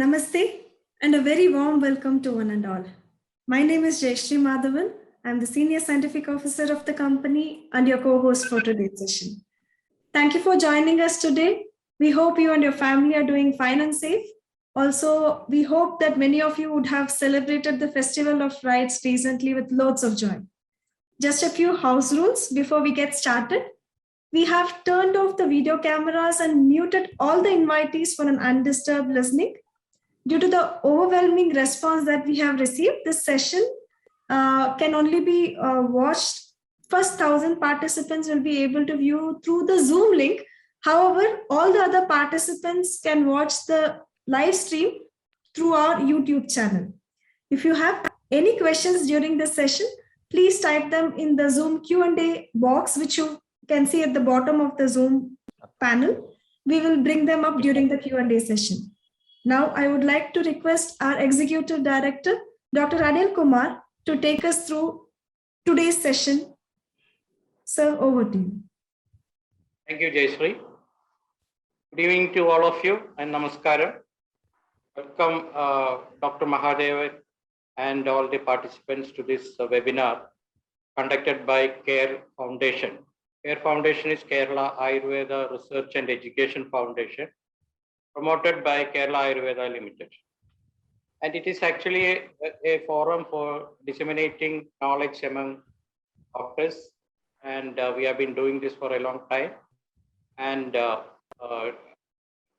Namaste and a very warm welcome to one and all. My name is Jayashree Madhavan. I'm the Senior Scientific Officer of the company and your co-host for today's session. Thank you for joining us today. We hope you and your family are doing fine and safe. Also, we hope that many of you would have celebrated the Festival of Lights recently with loads of joy. Just a few house rules before we get started. We have turned off the video cameras and muted all the invitees for an undisturbed listening. Due to the overwhelming response that we have received, this session can only be watched. First 1,000 participants will be able to view through the Zoom link. However, all the other participants can watch the live stream through our YouTube channel. If you have any questions during this session, please type them in the Zoom Q&A box, which you can see at the bottom of the Zoom panel. We will bring them up during the Q&A session. Now, I would like to request our Executive Director, Dr. Anil Kumar, to take us through today's session. Sir, over to you. Thank you, Jayashree. Good evening to all of you and namaskaram. Welcome, Dr. Mahadevan and all the participants to this webinar conducted by CARE Foundation. CARE Foundation is Kerala Ayurveda Research and Education Foundation, promoted by Kerala Ayurveda Limited. And it is actually a forum for disseminating knowledge among doctors. And we have been doing this for a long time. And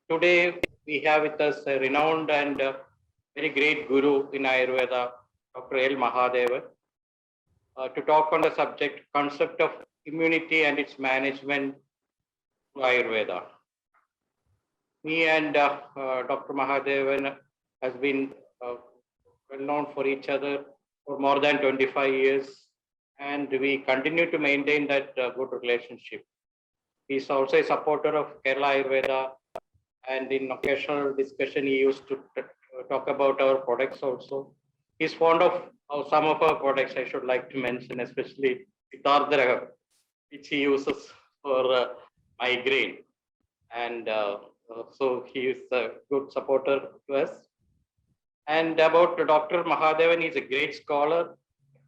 today we have with us a renowned and very great guru in Ayurveda, Dr. L. Mahadevan, to talk on the subject concept of immunity and its management through Ayurveda. Me and Dr. Mahadevan has been well known for each other for more than 25 years, and we continue to maintain that good relationship. He's also a supporter of Kerala Ayurveda, and in occasional discussion he used to talk about our products also. He's fond of some of our products. I should like to mention especially Pitardragam, which he uses for migraine, and so he is a good supporter to us. And about Dr. Mahadevan, he's a great scholar,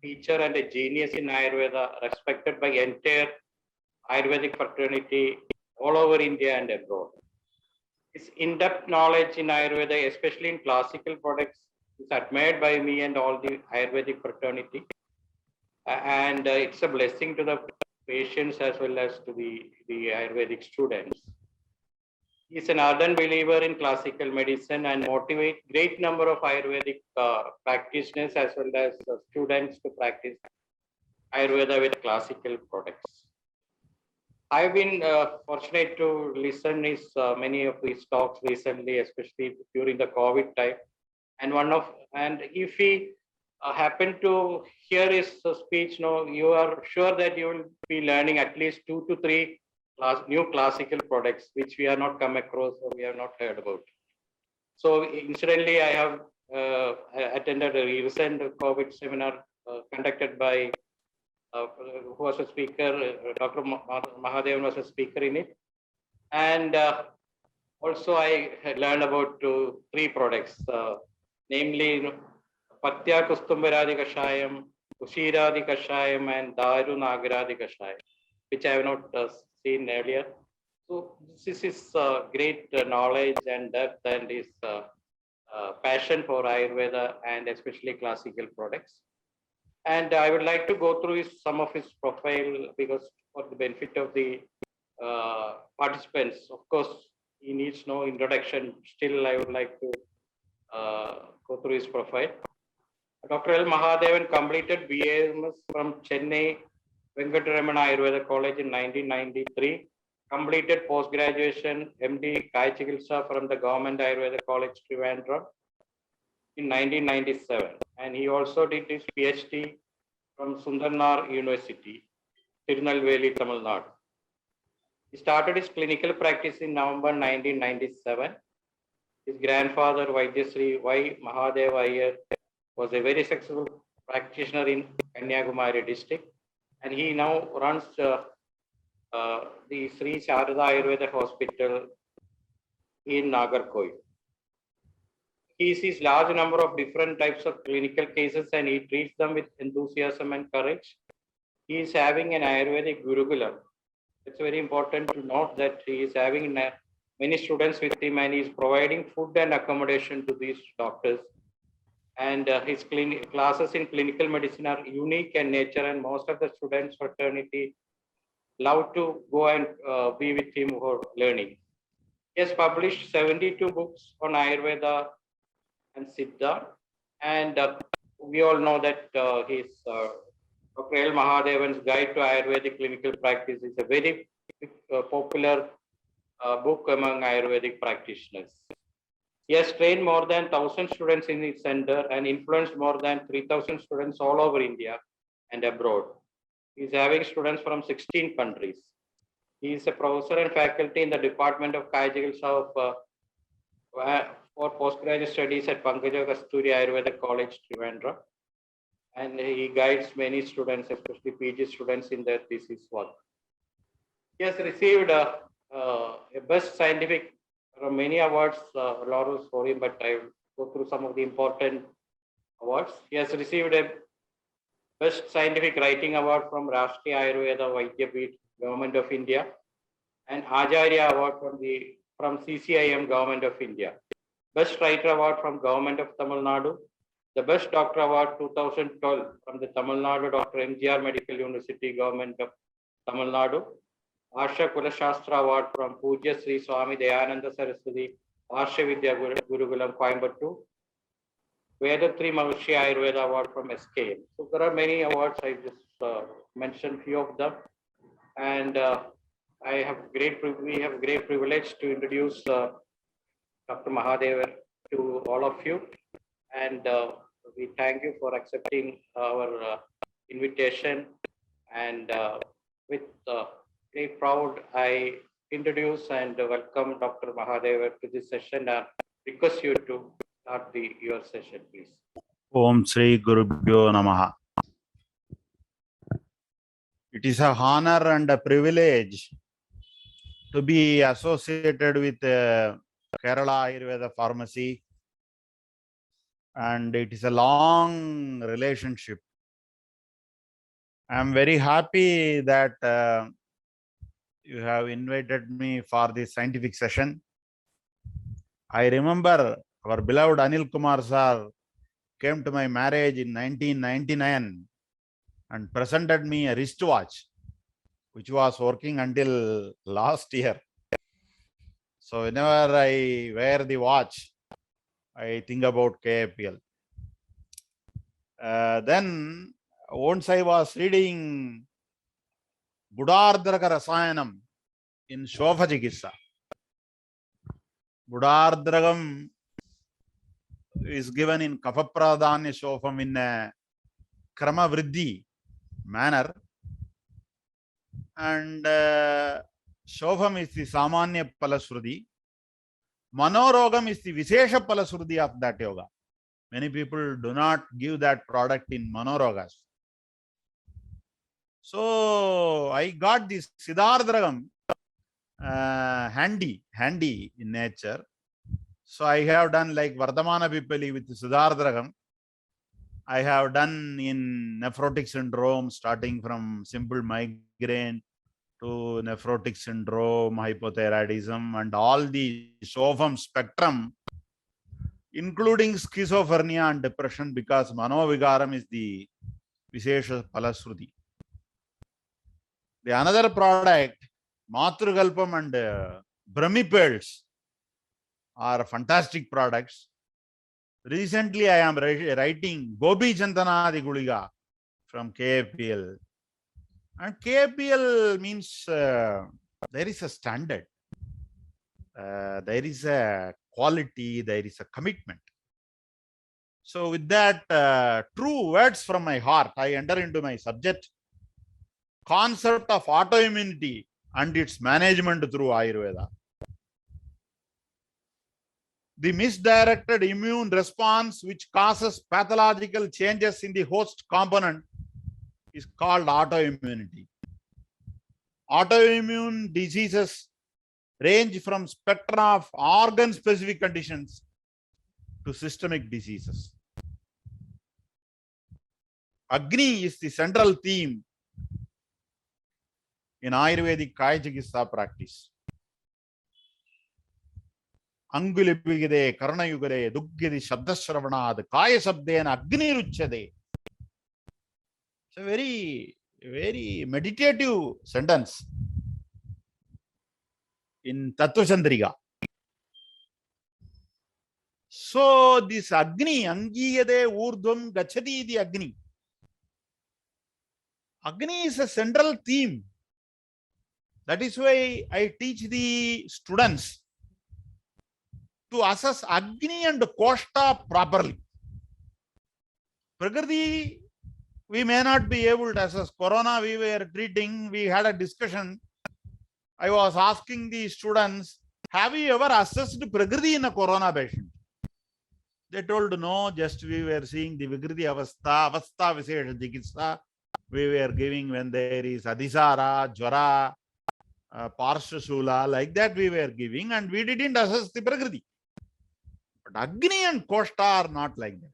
teacher, and a genius in Ayurveda, respected by entire Ayurvedic fraternity all over India and abroad. His in-depth knowledge in Ayurveda, especially in classical products, is admired by me and all the Ayurvedic fraternity. And it's a blessing to the patients as well as to the Ayurvedic students. He's an ardent believer in classical medicine and motivate great number of Ayurvedic practitioners as well as students to practice Ayurveda with classical products. I've been fortunate to listen his many of his talks recently, especially during the COVID time. And if he happen to hear his speech, no, you are sure that you will be learning at least 2 to 3 new classical products which we have not come across or we have not heard about. So incidentally, I have attended a recent COVID seminar conducted by who was a speaker, Dr. Mahadevan was a speaker in it. And also I had learned about 3 products, namely Patya Kustumbaradi Kashayam, Ushiradi Kashayam, and Daru Nagaradi Kashayam, which I have not seen earlier. So this is great knowledge and depth and his passion for Ayurveda and especially classical products. And I would like to go through some of his profile because for the benefit of the participants, of course, he needs no introduction. Still, I would like to go through his profile. Dr. L. Mahadevan completed BAMS from Chennai Venkateramana Ayurveda College in 1993. Completed post-graduation MD Kaya Chikitsa from the Government Ayurveda College, Trivandrum in 1997. And he also did his PhD from Sundarnar University, Tirunelveli, Tamil Nadu. He started his clinical practice in November 1997. His grandfather, Vaidyasri Y. Mahadeva Iyer, was a very successful practitioner in Kanyakumari district. And he now runs the Sri Sharada Ayurveda Hospital in Nagarkoil. He sees large number of different types of clinical cases and he treats them with enthusiasm and courage. He is having an Ayurvedic Gurukulam. It's very important to note that he is having many students with him and he is providing food and accommodation to these doctors. And his classes in clinical medicine are unique in nature and most of the students fraternity love to go and be with him for learning. He has published 72 books on Ayurveda and Siddha. And we all know that his Dr. L. Mahadevan's Guide to Ayurvedic Clinical Practice is a very popular book among Ayurvedic practitioners. He has trained more than 1,000 students in his center and influenced more than 3,000 students all over India and abroad. He is having students from 16 countries. He is a professor and faculty in the Department of Kaya Chikitsa for postgraduate studies at Pankaja Kasturi Ayurveda College, Trivandrum. And he guides many students, especially PG students, in their thesis work. He has received a Best Scientific from many awards, laurels for him, but I will go through some of the important awards. He has received a Best Scientific Writing Award from Rashtriya Ayurveda Vaidyapeeth, Government of India, and Acharya Award from CCIM, Government of India. Best Writer Award from Government of Tamil Nadu. The Best Doctor Award 2012 from the Tamil Nadu Dr. MGR Medical University, Government of Tamil Nadu. Asha Kulashastra Award from Pujya Sri Swami Dayananda Saraswati, Asha Vidya Gurukulam, Coimbatore. Vedatri Maharishi Ayurveda Award from SKM. So there are many awards. I just mentioned few of them. And we have great privilege to introduce Dr. Mahadevan to all of you. And we thank you for accepting our invitation. And with very proud, I introduce and welcome Dr. Mahadevan to this session and request you to start your session, please. Om Sri Gurubhyo Namaha. It is an honor and a privilege to be associated with Kerala Ayurveda Pharmacy, and it is a long relationship. I am very happy that you have invited me for this scientific session. I remember our beloved Anil Kumar sir came to my marriage in 1999 and presented me a wristwatch, which was working until last year. So whenever I wear the watch, I think about KAPL. Then once I was reading Gudardraka Rasayanam in Shofa Chikitsa. Gudardragam is given in Kapapradhanya Shofam in a Krama Vriddhi manner, and Shofam is the Samanya Palasruti. Manorogam is the Vishesha Palasruti of that yoga. Many people do not give that product in Manorogas. So I got this Siddhardragam handy in nature. So I have done like Vardhamana Pipali with Siddhardragam. I have done in nephrotic syndrome, starting from simple migraine to nephrotic syndrome, hypothyroidism, and all the Shofam spectrum, including schizophrenia and depression, because Manovigaram is the Vishesha Palasruti. The another product, Matrugalpam and Brahmi pearls, are fantastic products. Recently, I am writing Gobi Chandana Guliga from KAPL. And KAPL means there is a standard, there is a quality, there is a commitment. So with that true words from my heart, I enter into my subject, concept of autoimmunity and its management through Ayurveda. The misdirected immune response which causes pathological changes in the host component is called autoimmunity. Autoimmune diseases range from spectrum of organ-specific conditions to systemic diseases. Agni is the central theme in Ayurvedic Kaya Chikitsa practice. Angulipigide, Karnayugare, Duggidi, Shabdashravanad, Kaya Sabdena, Agni Ruchade. It's a very, very meditative sentence in Tattva Chandrika. So this Agni, Angiyade Urdhvam Gachati the Agni. Agni is a central theme. That is why I teach the students to assess Agni and Koshta properly. Prakriti, we may not be able to assess. Corona we were treating, we had a discussion. I was asking the students, have you ever assessed Prakriti in a Corona patient? They told no, just we were seeing the Vikriti Avastha Vishesha Chikitsa. We were giving when there is Adhisara, Jwara, Parshasula, like that we were giving, and we didn't assess the Prakriti. But Agni and Koshta are not like that.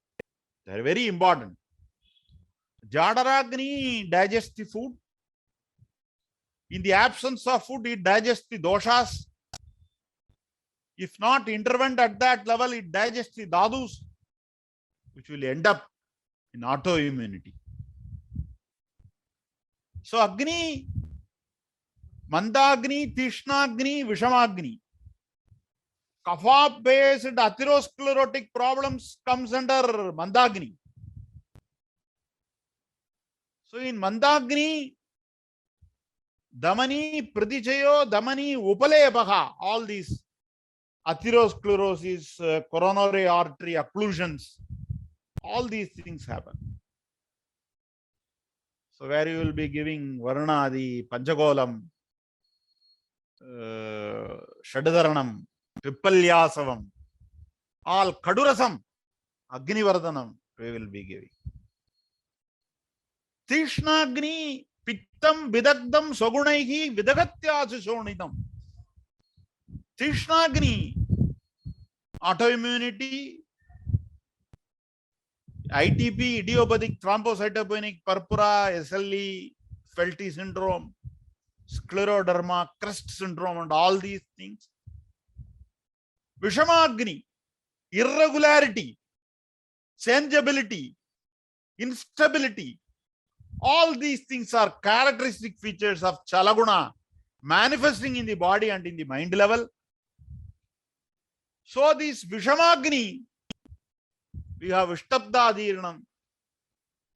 They are very important. Jadaragni digests the food. In the absence of food, it digests the doshas. If not intervened at that level, it digests the dadus, which will end up in autoimmunity. So Agni, Mandagni, Tishnagni, Vishamagni. Kapha-based atherosclerotic problems comes under Mandagni. So in Mandagni, Damani, Pratichayo, Damani, Upalepaha, all these atherosclerosis, coronary artery occlusions, all these things happen. So where you will be giving Varnadi, Panchagolam, Shadadharanam, Pipalyasavam, all Kadurasam, Agnivardhanam, we will be giving. Tishnagni, Pittam, Vidagdam, Sogunaihi, Vidagatyasu Shonitam. Tishnagni, autoimmunity, ITP, idiopathic thrombocytopenic purpura, SLE, Felty syndrome, scleroderma, crest syndrome, and all these things. Vishamagni, irregularity, changeability, instability. All these things are characteristic features of Chalaguna manifesting in the body and in the mind level. So this Vishamagni, we have Ishtabdadirnam.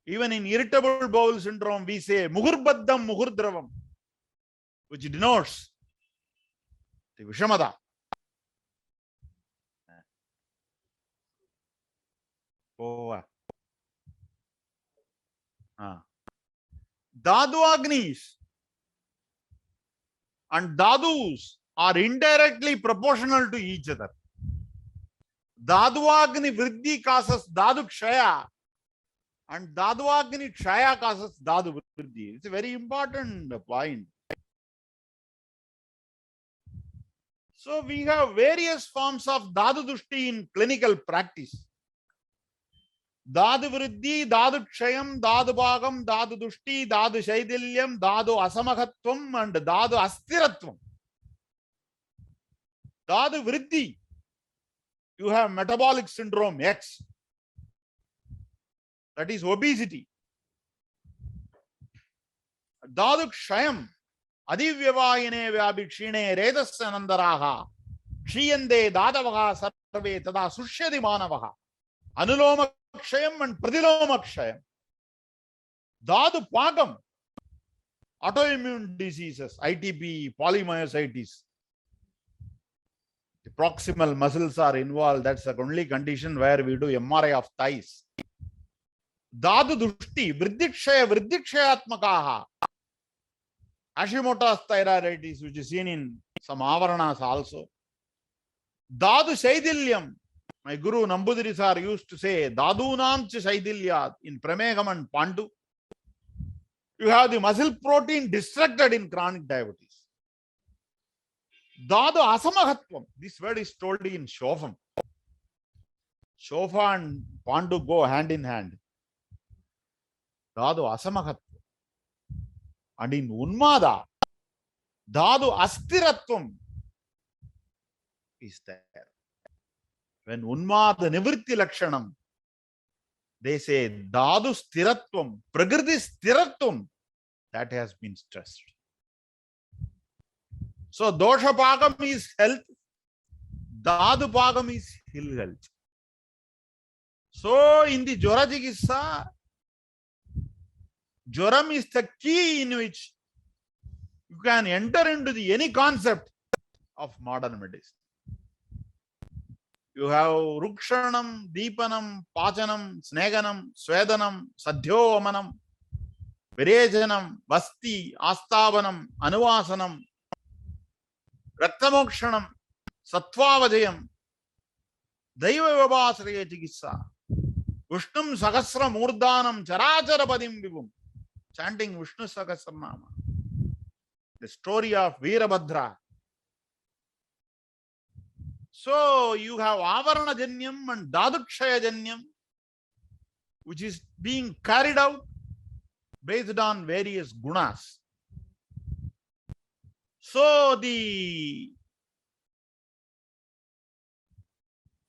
Even in irritable bowel syndrome, we say Muhurbaddam Muhurdravam, which denotes the Vishamada. Dadu Agnis and Dadus are indirectly proportional to each other. Dadu Agni Vriddhi causes Dadu Kshaya, and Dadu Agni Kshaya causes Dadu Vriddhi. It's a very important point. So we have various forms of Dadu Dushti in clinical practice. Dadu Vriddhi, Dadu Kshayam, Dadu Bhagam, Dadu Dushti, Dadu Shaidilyam, Dadu Asamaghatvam, and Dadu Astiratvam. Dadu Vriddhi, you have metabolic syndrome X. That is obesity. Dadu Kshayam, Adivyavayane Vyabhikshine Redasanandaraha, Kshiyande Dadavaha Sarve Tada Sushyadi Manavaha, Anuloma Kshayam and Pradiloma Kshayam. Dadu Pagam, autoimmune diseases, ITP, polymyositis. The proximal muscles are involved. That's the only condition where we do MRI of thighs. Dadu Dushti, Vriddhikshaya, Vriddhikshayatmakaha. Hashimoto's thyroiditis, which is seen in some avaranas also. Dadu Shaidilyam. My Guru Nambudiri sir used to say, Dadunam cha Shaidilya in Pramegam and Pandu. You have the muscle protein destructed in chronic diabetes. Dadu Asamahatvam. This word is told in Shofam. Shofa and Pandu go hand in hand. Dadu Asamahatvam. And in Unmada, Dadu Astiratvam is there. When Unmada Nivritti Lakshanam, they say Dadu Stiratvam, Prakriti Stiratvam, that has been stressed. So Dosha Pagam is health, Dadu Pagam is ill health. So in the Jora Chikitsa, Joram is the key in which you can enter into any concept of modern medicine. You have Rukshanam, Deepanam, Pachanam, Sneganam, Swedanam, Sadhyovamanam, Virejanam, Basti, Astavanam, Anuvasanam, Raktamokshanam, Satvavajayam, Daiva Vabhasraya Chikitsa, Vishnum Sahasra Murdanam, Characharapadim Vibhum, chanting Vishnu Sahasranama. The story of Veerabhadra. So you have Avarana Janyam and Dadukshaya Janyam, which is being carried out based on various gunas. So the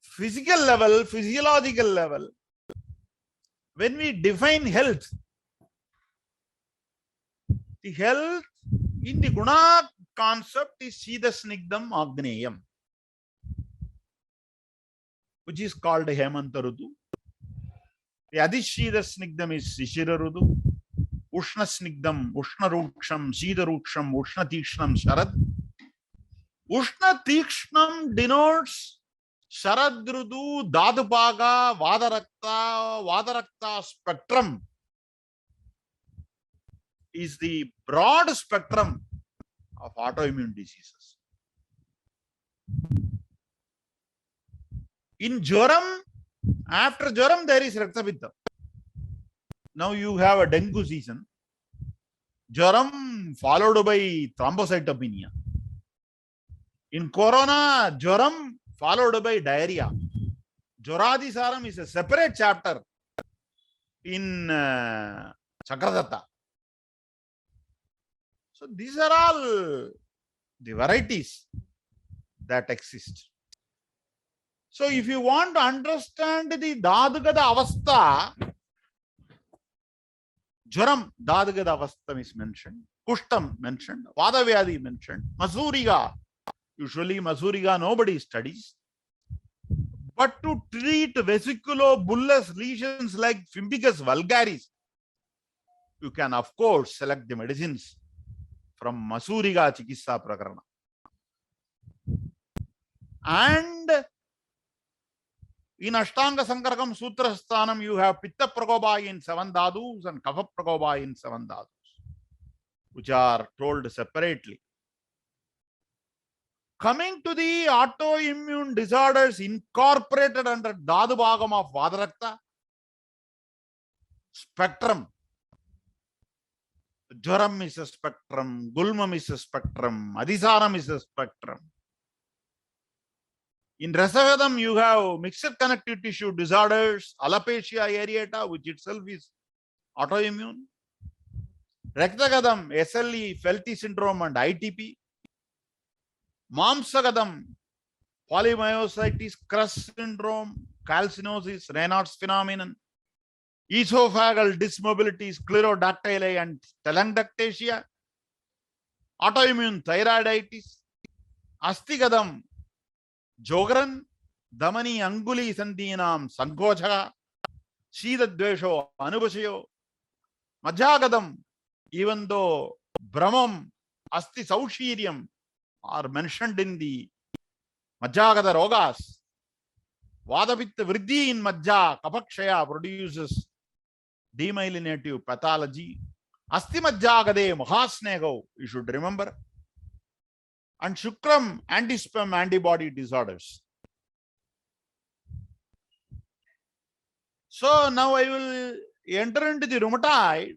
physical level, physiological level, when we define health, the health in the guna concept is Shida Snigdam Agneyam, which is called Hemanta Rutu. The Adishida Snigdam is Shishira Rutu. Ushna Snigdam, Ushna Ruksham, Shida Ruksham, Ushna Tikshnam, Sharad. Ushna Tikshnam denotes Sharad Rutu, Dadupaga, Vadarakta spectrum is the broad spectrum of autoimmune diseases. In Joram, after Joram, there is Raktapitta. Now you have a dengue season. Joram followed by thrombocytopenia. In Corona, Joram followed by diarrhea. Joradisaram is a separate chapter in Chakradatta. So these are all the varieties that exist. So if you want to understand the Dadugada Avastha, Jaram Dadugada Avastha is mentioned, Kushtam mentioned, Vadavyadi mentioned, Masuriga. Usually Masuriga nobody studies. But to treat vesiculobullous lesions like Fimbicus vulgaris, you can of course select the medicines from Masuriga Chikissa Prakarana. And in Ashtanga Sankarakam Sutra Sthanam, you have Pitta Prakopa in 7 Dhadus and Kapha Prakopa in 7 Dhadus, which are told separately. Coming to the autoimmune disorders incorporated under Dhatu Bhagam of Vadarakta, spectrum. Jwaram is a spectrum, Gulmam is a spectrum, Adisaram is a spectrum. In Rasagadam, you have mixed connective tissue disorders, alopecia areata, which itself is autoimmune. Raktagadam, SLE, Felty syndrome and ITP. Mamsagadam, polymyositis, Crus syndrome, calcinosis, Raynaud's phenomenon. Esophageal dysmobility, sclerodactyly and telangiectasia. Autoimmune thyroiditis. Astigadam, Jogran, Damani Anguli Sandinam, Sankocha, Shidadvesho, Anubashayo, Majagadam, even though Brahmam, Asti Saushirium are mentioned in the Majagada Rogas, Vadapitta Vriddhi in Majja, Kapakshaya produces demyelinative pathology. Asti Majjagade Mahasnego, you should remember. And Shukram, anti-sperm antibody disorders. So now I will enter into the rheumatoid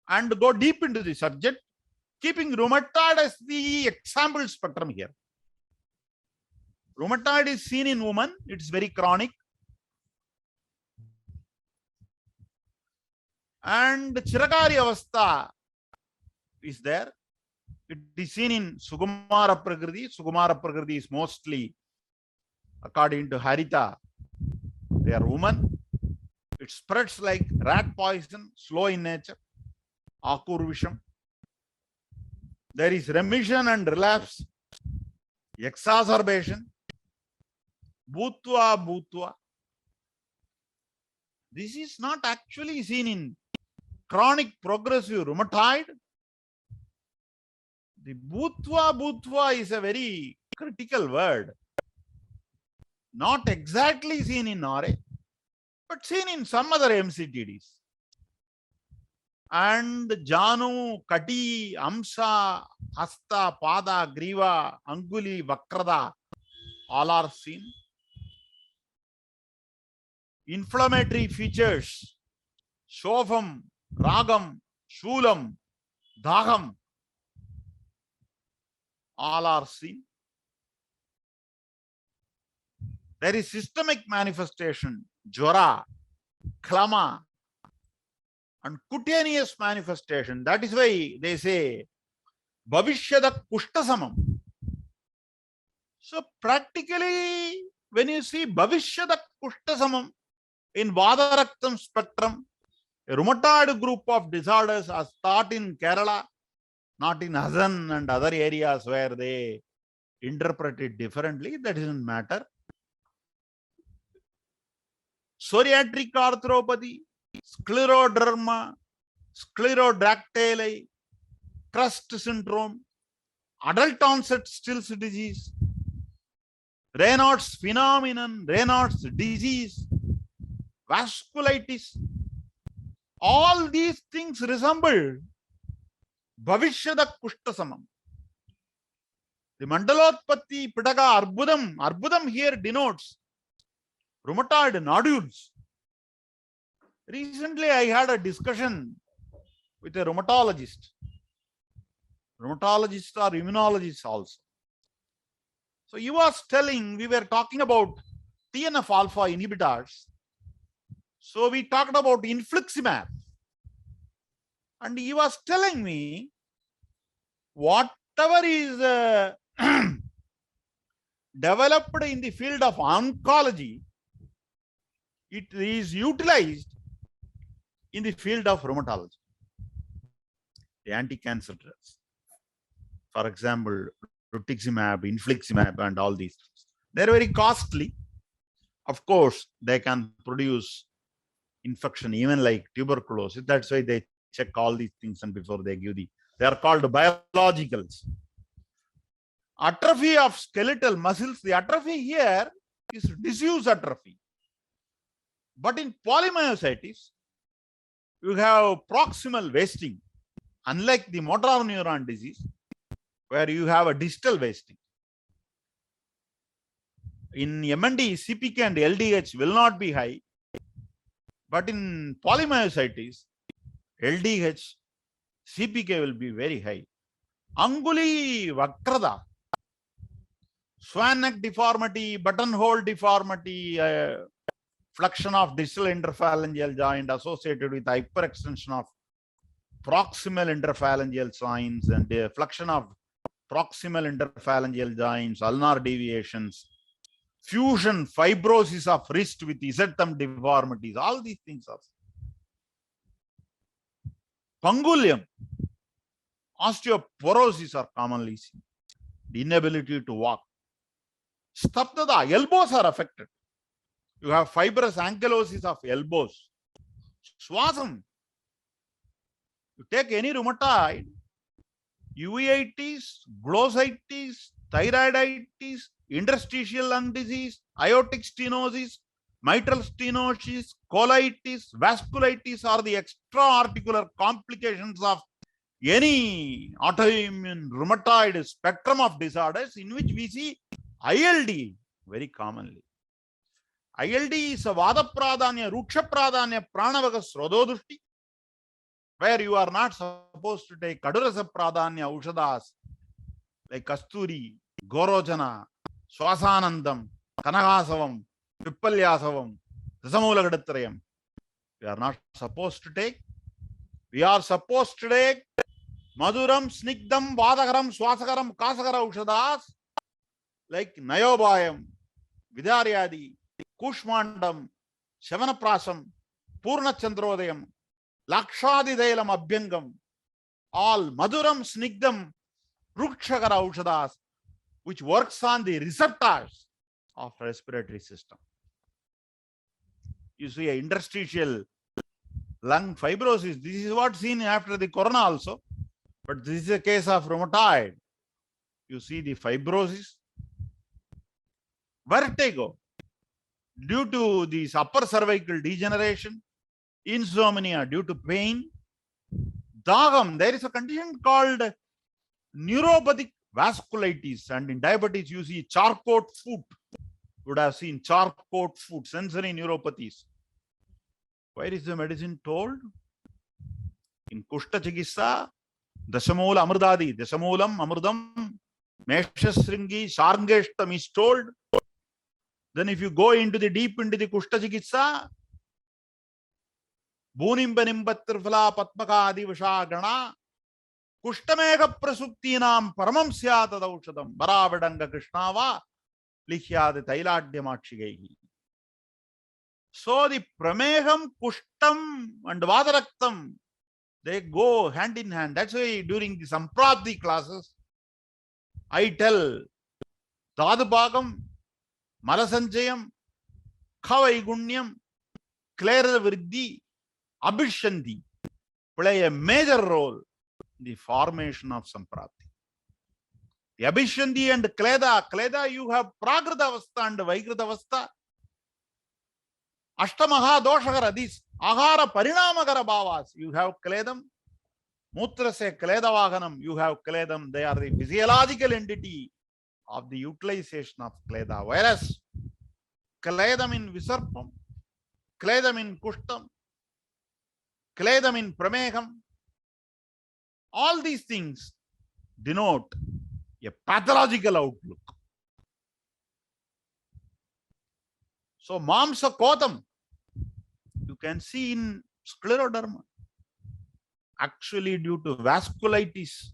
and go deep into the subject, keeping rheumatoid as the example spectrum here. Rheumatoid is seen in women, it's very chronic. And Chirakari Avastha is there. It is seen in Sukumara Prakriti. Sukumara Prakriti is mostly, according to Harita, they are women. It spreads like rat poison, slow in nature. Akurvisham. There is remission and relapse, exacerbation, bhutva. This is not actually seen in chronic progressive rheumatoid. The bhutva is a very critical word. Not exactly seen in RA, but seen in some other MCTDs. And Janu, Kati, Amsa, Hasta, Pada, Griva, Anguli, Vakrada, all are seen. Inflammatory features, Shofam, Ragam, Shulam, Dagam, all are seen. There is systemic manifestation, Jwara, Klama, and cutaneous manifestation. That is why they say Bhavishyada Kushtasamam. So practically, when you see Bhavishyada Kushtasamam in Vadaraktam spectrum, a rheumatoid group of disorders are taught in Kerala, not in Hazan and other areas where they interpret it differently. That doesn't matter. Psoriatic arthropathy, scleroderma, sclerodactyly, Crust syndrome, adult onset Still's disease, Raynaud's phenomenon, Raynaud's disease, vasculitis. All these things resemble Bhavishyada Kushtasamam. The Mandalotpatti Pitaka Arbudam. Arbudam here denotes rheumatoid nodules. Recently, I had a discussion with a rheumatologist or immunologist also. So he was telling, we were talking about TNF alpha inhibitors. So we talked about infliximab. And he was telling me whatever is developed in the field of oncology, it is utilized in the field of rheumatology. The anti-cancer drugs. For example, rituximab, infliximab, and all these things. They're very costly. Of course, they can produce infection, even like tuberculosis. That's why they check all these things and before they give they are called biologicals. Atrophy of skeletal muscles, the atrophy here is disuse atrophy. But in polymyositis, you have proximal wasting, unlike the motor neuron disease, where you have a distal wasting. In MND, CPK and LDH will not be high, but in polymyositis, LDH, CPK will be very high. Anguli Vakrada, swan neck deformity, buttonhole deformity, flexion of distal interphalangeal joint associated with hyperextension of proximal interphalangeal joints and flexion of proximal interphalangeal joints, ulnar deviations, fusion, fibrosis of wrist with Z-thumb deformities, all these things are. Pangulium, osteoporosis are commonly seen. The inability to walk. Staptada, elbows are affected. You have fibrous ankylosis of elbows. Swasam. You take any rheumatoid, uveitis, glossitis, thyroiditis, interstitial lung disease, aortic stenosis, mitral stenosis, colitis, vasculitis are the extra-articular complications of any autoimmune rheumatoid spectrum of disorders in which we see ILD very commonly. ILD is a Vada Pradanya, Ruksha Pradanya, Pranavaga Srododushti, where you are not supposed to take Kadurasa Pradanya Ushadas like Kasturi, Gorojana, Swasanandam, Kanagasavam, Pipalyasavam, Rasamulagadatrayam. We are not supposed to take. We are supposed to take Maduram, Snigdam, Vadagaram, Swasagaram, Kasagara Ushadas like Nayobayam, Vidaryadi, Kushmandam, Shavanaprasam, Purna Chandrodayam, Lakshadi Dailam Abhyangam, all Maduram, Snigdam, Rukshagara Ushadas, which works on the receptors of respiratory system. You see, a interstitial lung fibrosis. This is what's seen after the corona also, but this is a case of rheumatoid. You see the fibrosis, vertigo due to this upper cervical degeneration, insomnia due to pain, dagam. There is a condition called neuropathic vasculitis, and in diabetes you see Charcot foot. You would have seen Charcot foot, sensory neuropathies. Where is the medicine told? In Kushta Chikissa, Dashamoola Amrdadi, Dashamoolam Amrdam, Meshasringi, Sharngeshtam is told. Then if you go into the deep into the Kushta Chikitsa, Bunimbanimbatrifala Patmaka Adivasha Gana, Kushtamega Prasuktinam Paramam Syatadaushadam, Baravadanga Krishnava, Likhya the Thailadhyamakshigehi. So the Prameham, Kushtam, and Vadaraktam, they go hand in hand. That's why during the Sampradhi classes, I tell Dadabhagam, Malasanjayam, Kavaigunyam, Clara Vriddhi, Abhishanti play a major role in the formation of Sampradhi. The Abhishanti and Kleda, you have Pragratavastha and Vaikratavastha. Ashtamaha Doshagara, these Ahara Parinamagara Bhavas, you have Kledam. Mutrase Kledavaganam, you have Kledam. They are the physiological entity of the utilization of Kleda. Whereas Kledam in Visarpam, Kledam in Kushtam, Kledam in Prameham, all these things denote a pathological outlook. So Mamsa Kotam, you can see in scleroderma, actually due to vasculitis,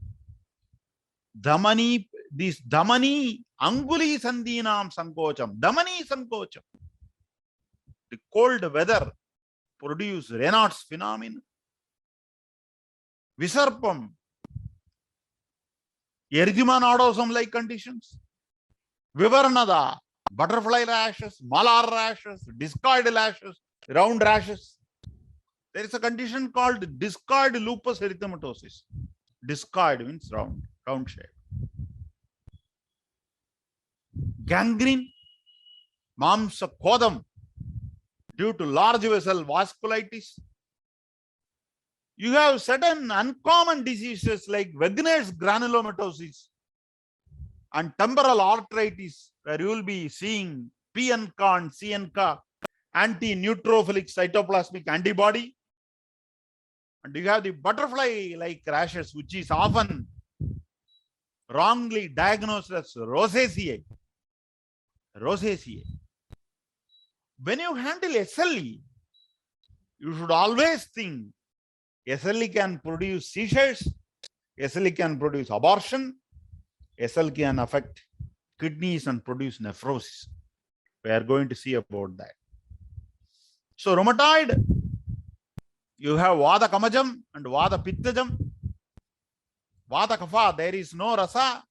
Dhamani, this Dhamani, Anguli Sandhinam Sankocham, Dhamani Sankocham. The cold weather produce Raynaud's phenomenon. Visarpam, erythema nodosum like conditions. Vivarnada, butterfly rashes, malar rashes, discoid rashes, round rashes. There is a condition called discoid lupus erythematosus. Discoid means round shape. Gangrene, mamsa kodam, due to large vessel vasculitis. You have certain uncommon diseases like Wegener's granulomatosis and temporal arteritis, where you will be seeing PNK and CNK, anti-neutrophilic cytoplasmic antibody. And you have the butterfly-like rashes, which is often wrongly diagnosed as rosaceae. Rosaceae. When you handle SLE, you should always think SLE can produce seizures, SLE can produce abortion, SLE can affect kidneys and produce nephrosis. We are going to see about that. So rheumatoid, you have Vada Kamajam and Vada Pittajam. Vada Kapha, there is no rasa.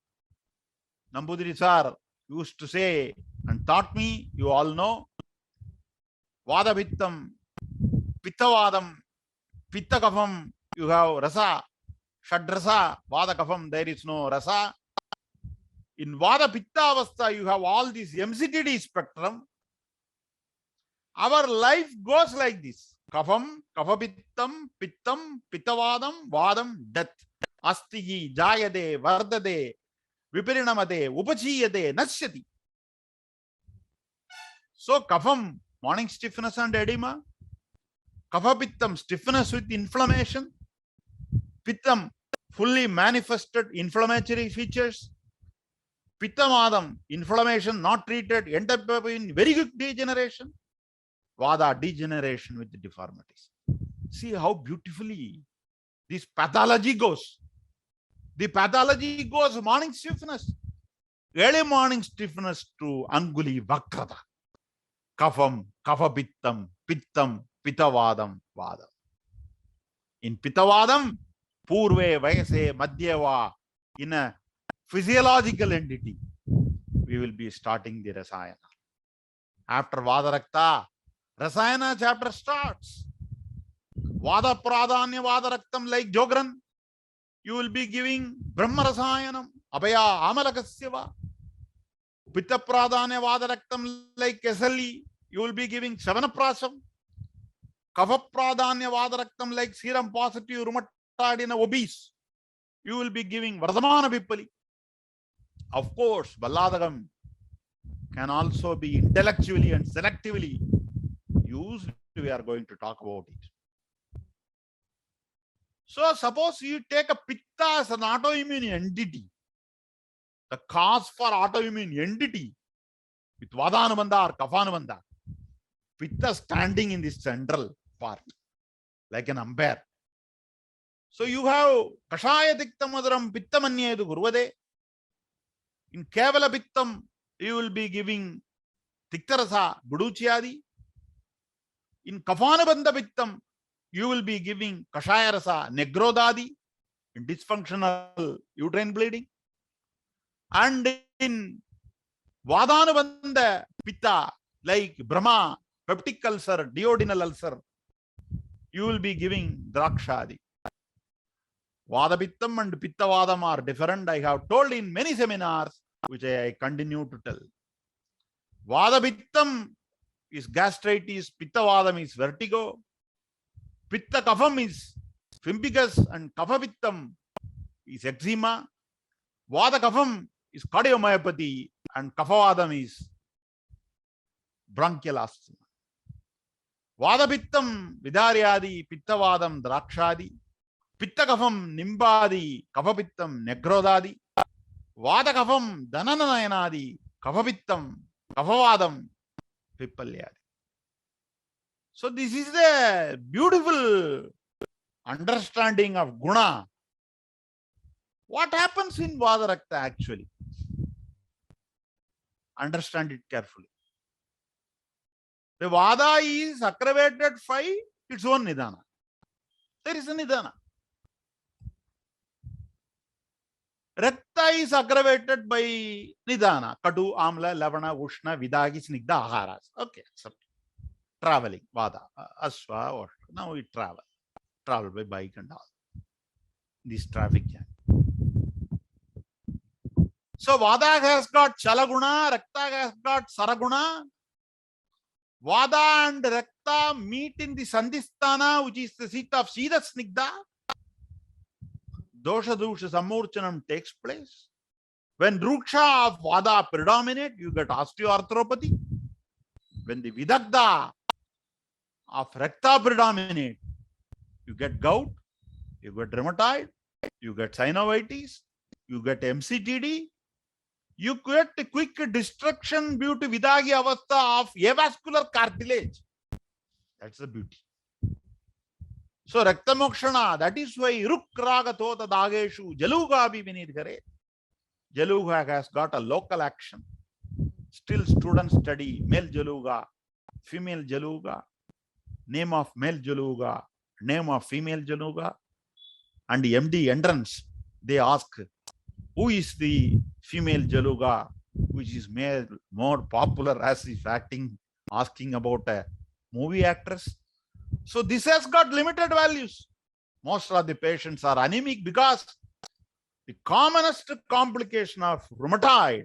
Nambudiri sir used to say and taught me, you all know. Vada Pittam, Pittavadam, Pitta Kafam, you have rasa. Shadrasa, Vada Kafam, there is no rasa. In Vada Pitta Avastha, you have all this MCTD spectrum. Our life goes like this. Kafam, Kafapittam, Pittam, Pittavadam, Vadam, death. Astihi, Jayade, Vardade, Vipirinamade, Upachiyade, Nashyati. So Kafam, morning stiffness and edema. Kafapittam, stiffness with inflammation. Pittam, fully manifested inflammatory features. Pittamadam, inflammation not treated, end up in very quick degeneration. Vada, degeneration with the deformities. See how beautifully this pathology goes. The pathology goes morning stiffness, early morning stiffness to Anguli Vakrata. Kafam, Kafapittam, Pittam, Pittavadam, Vada. In Pittavadam, Purve, Vayase, Madhyava, in a physiological entity, we will be starting the Rasayana. After Vadarakta, Rasayana chapter starts. Vada Pradanya Vadaraktam like Jogran, you will be giving Brahma Rasayanam, Abhaya Amalakasyava. Pitta Pradanya Vadaraktam like Kesali, you will be giving Savanaprasam. Kava Pradanya Vadaraktam like serum positive rheumatoid in obese, you will be giving Vardhamana Vippali. Of course, Balladagam can also be intellectually and selectively used. We are going to talk about it. So suppose you take a Pitta as an autoimmune entity, the cause for autoimmune entity with Vadanubandha or Kafanubandha, Pitta standing in the central part like an umpire. So you have Kashaya Diktamadaram Pittamanye Gurvade. In Kevala Pittam, you will be giving Tiktarasa Buduchiyadi. In Kafanabandha Pittam, you will be giving Kashaya Rasa Negrodadi in dysfunctional uterine bleeding. And in Vadanubandha Pitta, like Brahma, peptic ulcer, duodenal ulcer, you will be giving Drakshadi. Vadapittam and Pittavadam are different. I have told in many seminars, which I continue to tell. Vadapittam is gastritis, Pittavadam is vertigo, Pitta Kafam is fimbicus, and Kapapittam is eczema. Vada Kafam is cardiomyopathy, and Kapavadam is bronchial asthma. Vadapittam Vidaryadi, Pittavadam Drakshadi, Pitta Kafam Nimbadi, Kapapittam Negrodadi, Vada Kafam Dhananayanadi, Kapapittam Kapavadam Pippalyadi. So this is the beautiful understanding of Guna. What happens in Vadarakta actually? Understand it carefully. The Vada is aggravated by its own Nidana. There is a Nidana. Rakta is aggravated by nidana, kadu, amla, lavana, ushna, vidagi, snigdha, aharas. Okay, accept. Traveling, vada, aswa, or now we travel by bike and all. This traffic jam. So vada has got chalaguna, rakta has got saraguna. Vada and rakta meet in the sandhisthana, which is the seat of Sida Snigdha. Dosha dusha samurchanam takes place. When ruksha of vada predominate, you get osteoarthropathy. When the vidagdha of rakta predominate, you get gout, you get rheumatoid, you get synovitis, you get MCTD, you get a quick destruction due to vidagi avastha of avascular cartilage. That's the beauty. So raktamokshana, that is why rukragatota dageshu jaluga bhi vinidgare. Jaluga has got a local action. Still students study male jaluga, female jaluga, name of male jaluga, name of female jaluga, and the MD entrance, they ask, who is the female jaluga, which is more popular as if asking about a movie actress. So this has got limited values. Most of the patients are anemic because the commonest complication of rheumatoid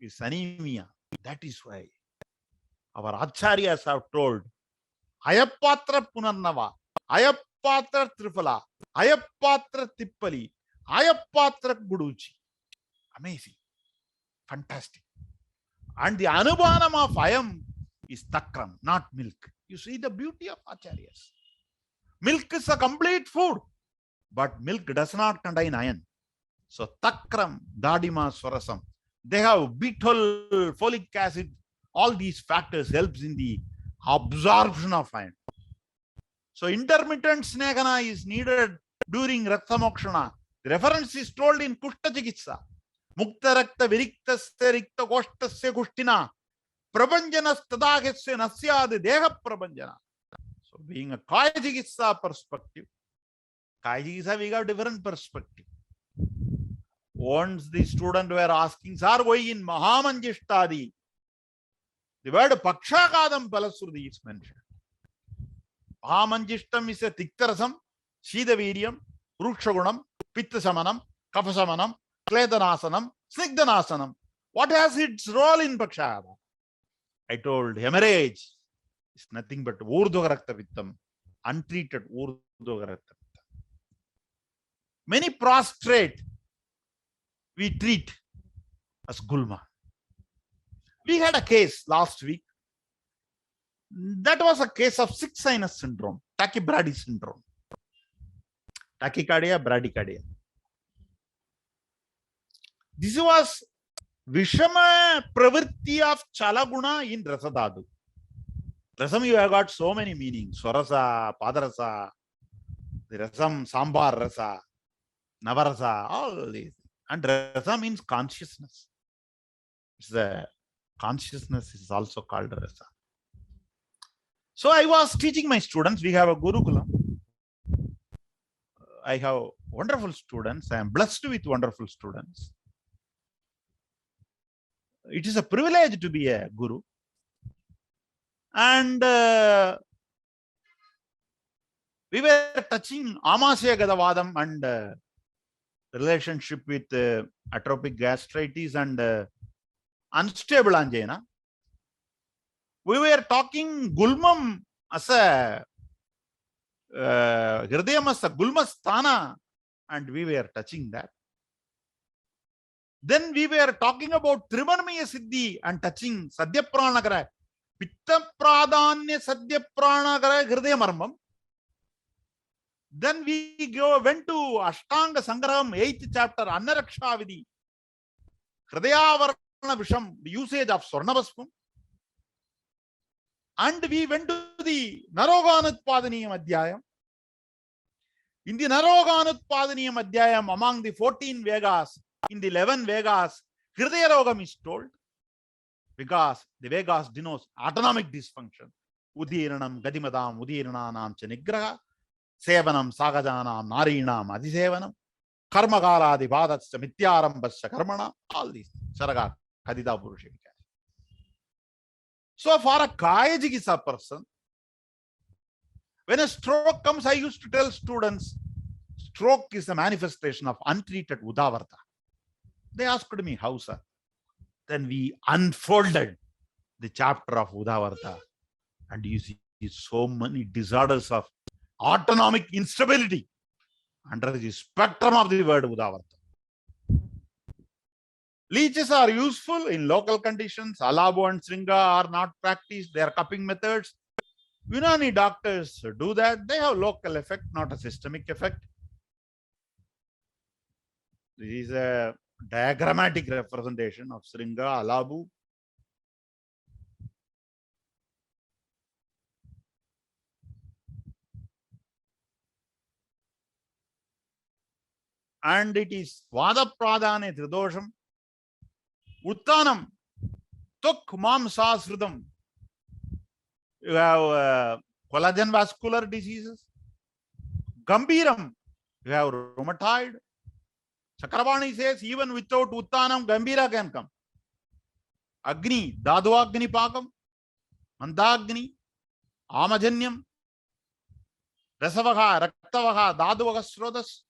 is anemia. That is why our acharyas have told, Ayapatra Punarnava, Ayapatra Triphala, Ayapatra Tippali, Ayapatra Guduchi. Amazing. Fantastic. And the Anubanam of Ayam is Takram, not milk. You see the beauty of acharyas. Milk is a complete food, but milk does not contain iron. So Takram, Dadima, Swarasam, they have beetle, folic acid, all these factors helps in the absorption of iron. So intermittent snegana is needed during Raktamokshana. The reference is told in Kushta Chikitsa. Mukta Rakta Viriktasya Rikta Koshtasya Kushtina Prabhanjana Stadagesya Nasyad Deha Prabhanjana. So being a Kaya Chikitsa perspective, Kaya Chikitsa we got different perspective. Once the student were asking, sir, why in Mahamanjishtadi, the word Pakshakadam Palasrudi is mentioned. Mahamanjishtam is a Tiktarasam, Shidaviryam, Rukshagunam, Pittasamanam, Kafasamanam, Kledanasanam, Snigdanasanam. What has its role in Pakshakada? I told hemorrhage is nothing but Urdhva Rakta, untreated Urdhva Rakta. Many prostrate we treat as Gulma. We had a case last week. That was a case of sick sinus syndrome, tachybrady syndrome. Tachycardia, bradycardia. This was Vishama Pravritti of Chalaguna in Rasadadu. Rasam, you have got so many meanings. Swarasa, Padarasa, the Rasam, Sambar Rasa, Navarasa, all these. And Rasa means consciousness. It's the consciousness is also called Rasa. So I was teaching my students. We have a Gurukulam. I have wonderful students. I am blessed with wonderful students. It is a privilege to be a guru. And we were touching Amasya Gadavadam and relationship with atrophic gastritis and unstable angina. We were talking Gulmam as a Hridayam as a Gulmasthana, and we were touching that. Then we were talking about Trimanamaya Siddhi and touching Sadyapranagara, Pitta Pradanya Sadyapranagara Hridayamarmam. Then we went to Ashtanga Sangraham, 8th chapter, Annaraksha Vidhi, Hridayavarana Visham, the usage of Swarnavaspam. And we went to the Naroganutpadaniyam Adhyayam. In the Naroganutpadaniyam Adhyayam, among the 14 Vegas, in the 11 Vegas, Hridaya Rogam is told because the Vegas denotes autonomic dysfunction. Udiranam, Gadimadam, Udirananam Chanigraha, Sevanam, Sagajanam, Narinam, Adisevanam. Karmagaladi Badatsya Mityarambasya Karmana, all these Saraga Kadida Purushi. So for a Kaya Jigisa person, when a stroke comes, I used to tell students, stroke is a manifestation of untreated Udavarta. They asked me, how, sir? Then we unfolded the chapter of Udavarta, and you see so many disorders of autonomic instability under the spectrum of the word Udavarta. Leeches are useful in local conditions. Alabo and Sringa are not practiced. They are cupping methods. Unani doctors do that. They have local effect, not a systemic effect. This is a diagrammatic representation of Sringa, Alabu. And it is Vada Pradhane Tridosham, Uttanam, Tuk Mamsasridam. You have collagen vascular diseases. Gambiram, you have rheumatoid. Chakravarti says even without Uttanam, Gambira can come. Agni, Dadu Agni Pakam, Mandagni, Amajanyam, Rasavaha, Raktavaha, Dadu Agasrodas,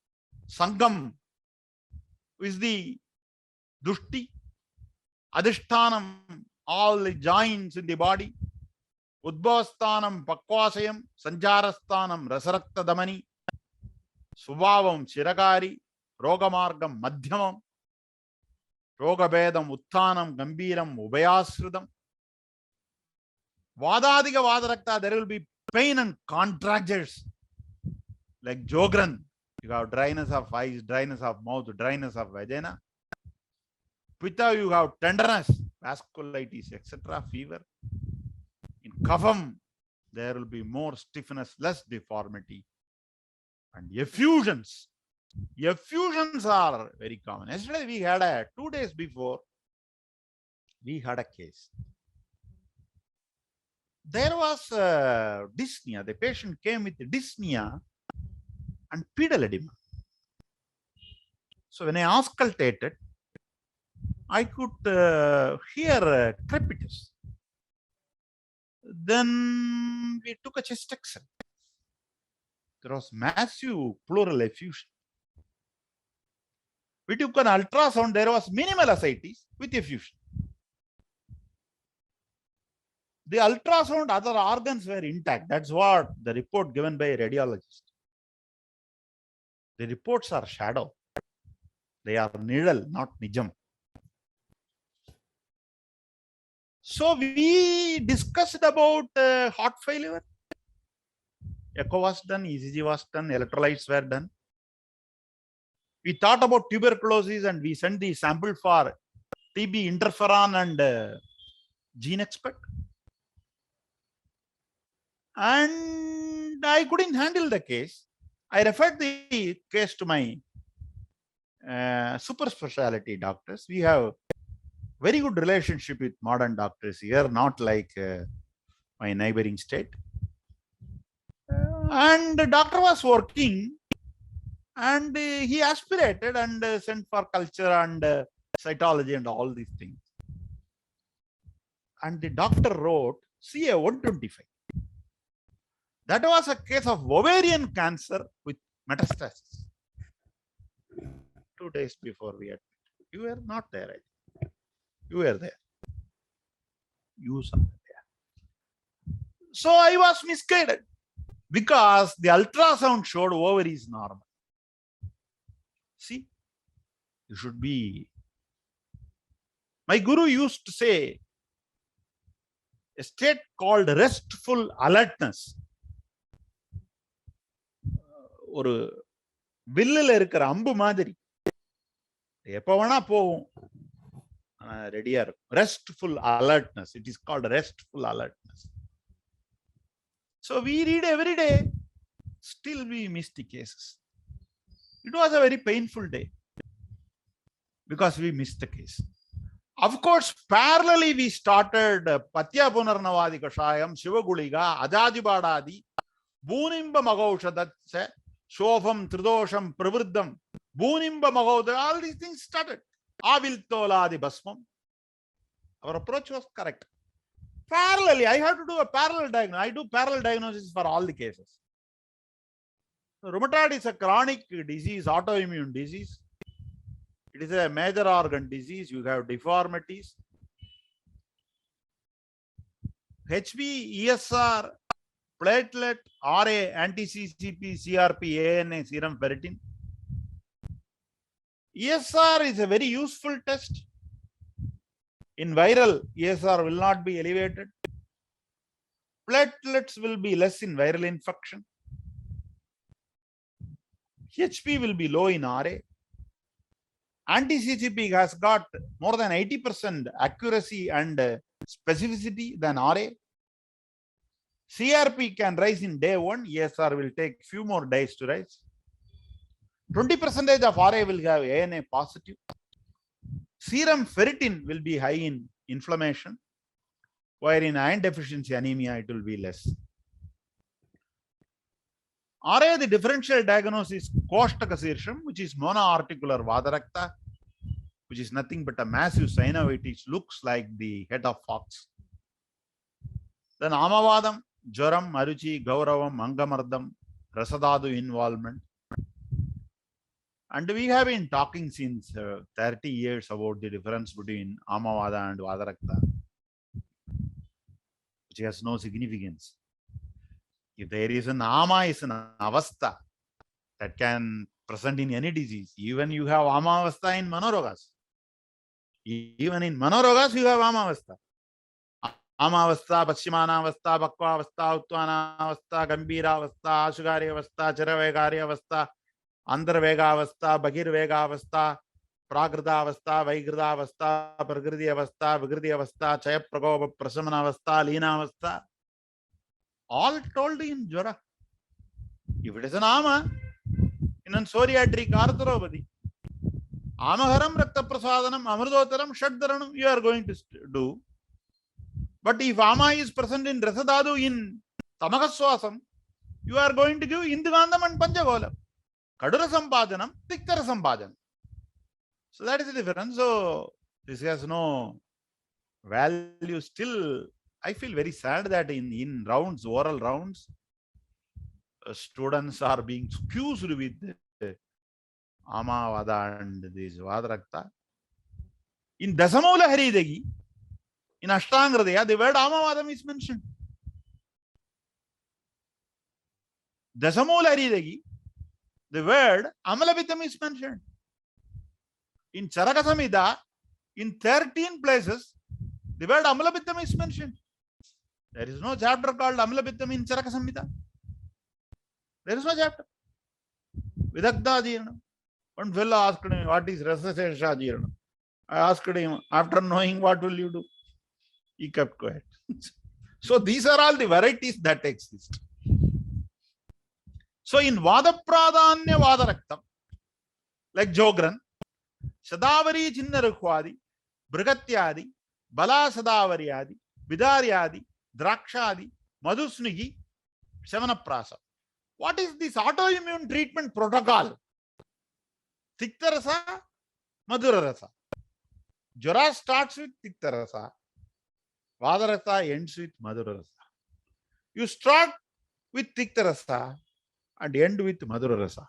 Sangam is the Dushti, Adhishtanam, all the joints in the body, Udbhavanam, Pakvasayam, Sanjarastanam, Rasarakta Damani, Subhavam, Chiragari, Rogamargam, Madhyamam, Rogabedam, Uttanam, Gambiram, Ubayasridam. Vadadiga Vadarakta, there will be pain and contractures like Jogran. You have dryness of eyes, dryness of mouth, dryness of vagina. Pitta, you have tenderness, vasculitis, etc., fever. In Kapham, there will be more stiffness, less deformity. And effusions. Effusions are very common. Yesterday we had 2 days before, we had a case. There was dyspnea. The patient came with dyspnea and pedal edema. So when I auscultated, I could hear crepitus. Then we took a chest X-ray. There was massive pleural effusion. We took an ultrasound. There was minimal ascites with effusion. The ultrasound, other organs were intact. That's what the report given by a radiologist. The reports are shadow. They are nidal, not nijam. So we discussed about heart failure. Echo was done, ECG was done, electrolytes were done. We thought about tuberculosis and we sent the sample for TB interferon and gene expert. And I couldn't handle the case. I referred the case to my super specialty doctors. We have very good relationship with modern doctors here, not like my neighboring state. And the doctor was working and he aspirated and sent for culture and cytology and all these things. And the doctor wrote CA 125. That was a case of ovarian cancer with metastasis. 2 days before we admitted. You were not there, I think. You were there. You saw there. So I was misguided because the ultrasound showed ovaries normal. See, you should be. My guru used to say a state called restful alertness. ஒரு வில்லுல இருக்கிற அம்பு மாதிரி எப்ப வேணா போகும் ரெடியா இருக்கும். Restful alertness. It is called restful alertness. So we read every day, still we miss the cases. It was a very painful day because we missed the case. Of course, parallelly we started Patya Punarnavadi Kashayam, Shivaguliga, Ajajibadadi, Bunimba Magaushadatsya, Shofam, Tridosham, Pravriddam, Boonimba Mahoda, all these things started. Aviltoladi Basmam. Our approach was correct. Parallelly, I have to do a parallel diagnosis. I do parallel diagnosis for all the cases. Rheumatoid is a chronic disease, autoimmune disease. It is a major organ disease. You have deformities. HB, ESR, platelet, RA, anti-CCP, CRP, ANA, serum ferritin. ESR is a very useful test. In viral, ESR will not be elevated. Platelets will be less in viral infection. HP will be low in RA. Anti-CCP has got more than 80% accuracy and specificity than RA. CRP can rise in day 1. ESR will take few more days to rise. 20% of RA will have ANA positive. Serum ferritin will be high in inflammation, where in iron deficiency anemia it will be less. RA, the differential diagnosis is Koshtaka Shirsham, which is monoarticular Vadarakta, which is nothing but a massive synovitis, looks like the head of fox. Then Amavadam, Jaram, Maruchi, Gauravam, Mangamardam, Rasadadu involvement. And we have been talking since 30 years about the difference between Amavada and Vadarakta, which has no significance. If there is an Ama, is an Avastha that can present in any disease. Even you have Amavastha in Manorogas. Even in Manorogas, you have Amavastha. Amavastha, Paschimana Avastha, Bakwa Avastha, Uttwana Avastha, Gambira Avastha, Ashugari Avastha, Charavegari Avastha, Andravega Avastha, Bagir Vega Avastha, Pragrida Avastha, Vaigrida Avastha, Pragridi Avastha, Vigridi Avastha, Chayapragopa, Prasamana Avastha, Lina Avastha. All told in Jora. If it is an Ama, in an psoriatric arthropathy, Amaharam, Rakta Prasadanam, Amrudotaram, Shaddaranam, you are going to do. But if Ama is present in Rasadadu in Tamakaswasam, you are going to give Indugandam and Panchagolam. Kadura Sampadanam, Tiktara Sampadanam. So that is the difference. So this has no value. Still, I feel very sad that in rounds, oral rounds, students are being accused with Amavada and this Vadarakta. In Dasamula Haridagi, in Ashtangradaya, the word Amavadam is mentioned. Dasamula Haridagi, the word Amalapitam is mentioned. In Charaka Samhita, in 13 places, the word Amalapitam is mentioned. There is no chapter called Amalapitam in Charaka Samhita. There is no chapter. Vidagdha Jirna. One fellow asked me, what is Rasasesha Jirna? I asked him, after knowing what will you do? He kept quiet. So these are all the varieties that exist. So in Vadapradanya Vadaraktam, like Jogran, Sadavari Chinnarukhwadi, Brigatyadi, Bala Sadavariyadi, Vidaryadi, Drakshadi, Madhusnigi, Shamanaprasa. What is this autoimmune treatment protocol? Tiktarasa, Madhurarasa. Jara starts with Tiktarasa. Vadarasa ends with Madhurarasa. You start with Tiktarasa and end with Madhurarasa.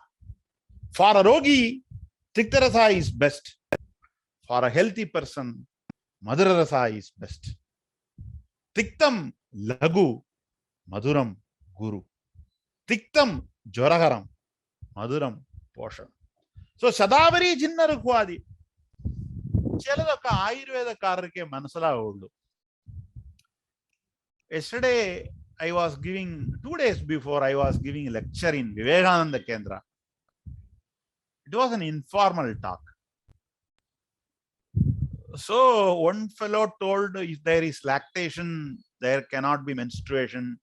For a rogi, Tiktarasa is best. For a healthy person, Madhurarasa is best. Tiktam Lagu, Madhuram Guru. Tiktam Joragaram, Madhuram Poshan. So Sadavari Jinnarukhwadi. Cheladaka Ayurveda Karake Manasala Odu. Yesterday, I was giving, 2 days before, I was giving a lecture in Vivekananda Kendra. It was an informal talk. So one fellow told, if there is lactation, there cannot be menstruation.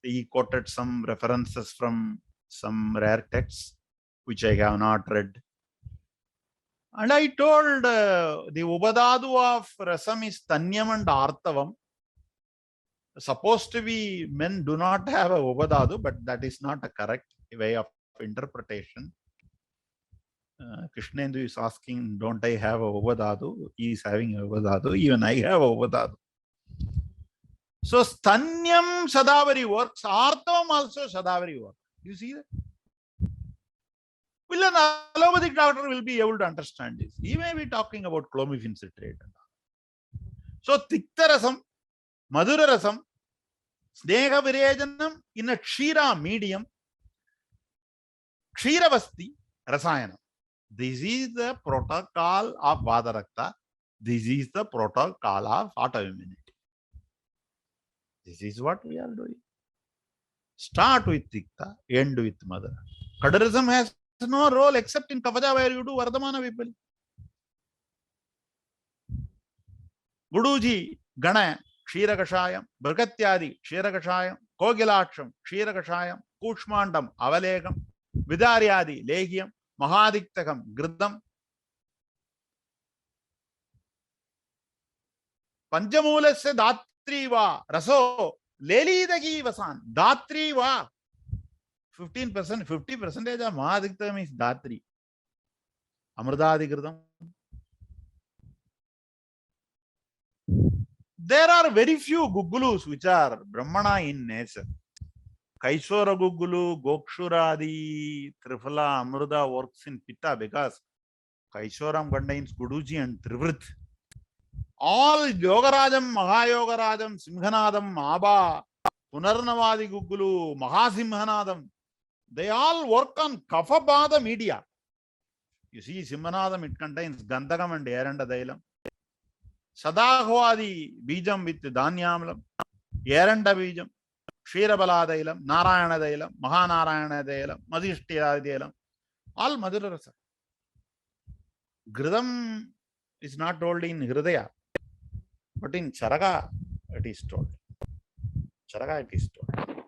He quoted some references from some rare texts, which I have not read. And I told the Ubadadu of Rasam is Tanyam and Artavam. Supposed to be, men do not have a Ubadadu, but that is not a correct way of interpretation. Krishnendu is asking, don't I have a Ovadadu? He is having a Ovadadu. Even I have a Ovadadu. So Stanyam Shadavari works. Arthavam also Shadavari works. You see that? Will an allopathic doctor will be able to understand this? He may be talking about clomiphene citrate. So Tiktarasam, Madhurarasam, Sneha Virejanam in a Kshira medium, Kshiravasti, Rasayana. This is the protocol of Vadarakta. This is the protocol of autoimmunity. This is what we are doing. Start with Tikta, end with Madhura. Kadarism has no role except in Kavaja where you do Vardhamana people. Guruji, Gana, Kshirakashayam, Bhargatyadi, Kshirakashayam, Kogilaksham, Kshirakashayam, Kushmandam, Avalekam, Vidaryadi, Legiam, Mahadiktakam, Gridam, Panchamulasya Datriva, Raso, Lelidagi Vasan, Datriva. 15%, 50% of Mahadiktakam is Datri. Amrudadi Gridam. There are very few Gugulus which are Brahmana in nature. Kaishwara Gugulu, Gokshuradi, Trifala, Amruda works in Pitta because Kaishwaram contains Guduji and Trivrit. All Yogarajam, Mahayogarajam, Simhanadam, Abha, Punarnavadi Gugulu, Mahasimhanadam, they all work on Kafabada media. You see, Simhanadam, it contains Gandhagam and Eranda Dailam. Sadahwadi Bijam with Dhanyamlam, Eranda Bijam, Kshirabala Dailam, Narayana Dailam, Mahanarayana Dailam, Madhishtiya Dailam, all Madhura Rasa. Gridam is not told in Hridaya, but in Charaka it is told. Charaka it is told.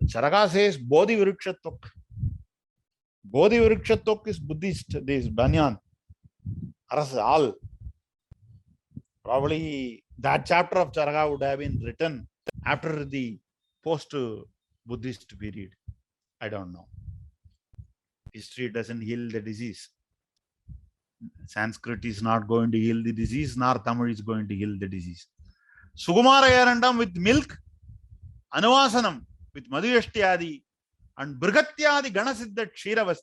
Charaka says Bodhi Vrikshatok. Bodhi Vrikshatok is Buddhist, this Banyan. All. Probably that chapter of Charaka would have been written after the post-Buddhist period. I don't know. History doesn't heal the disease. Sanskrit is not going to heal the disease, nor Tamil is going to heal the disease. Sukumara Yarandam with milk, Anuvasanam with Madhyashtiyadi, and Bhargatyadi Ganasiddha Kshiravasti.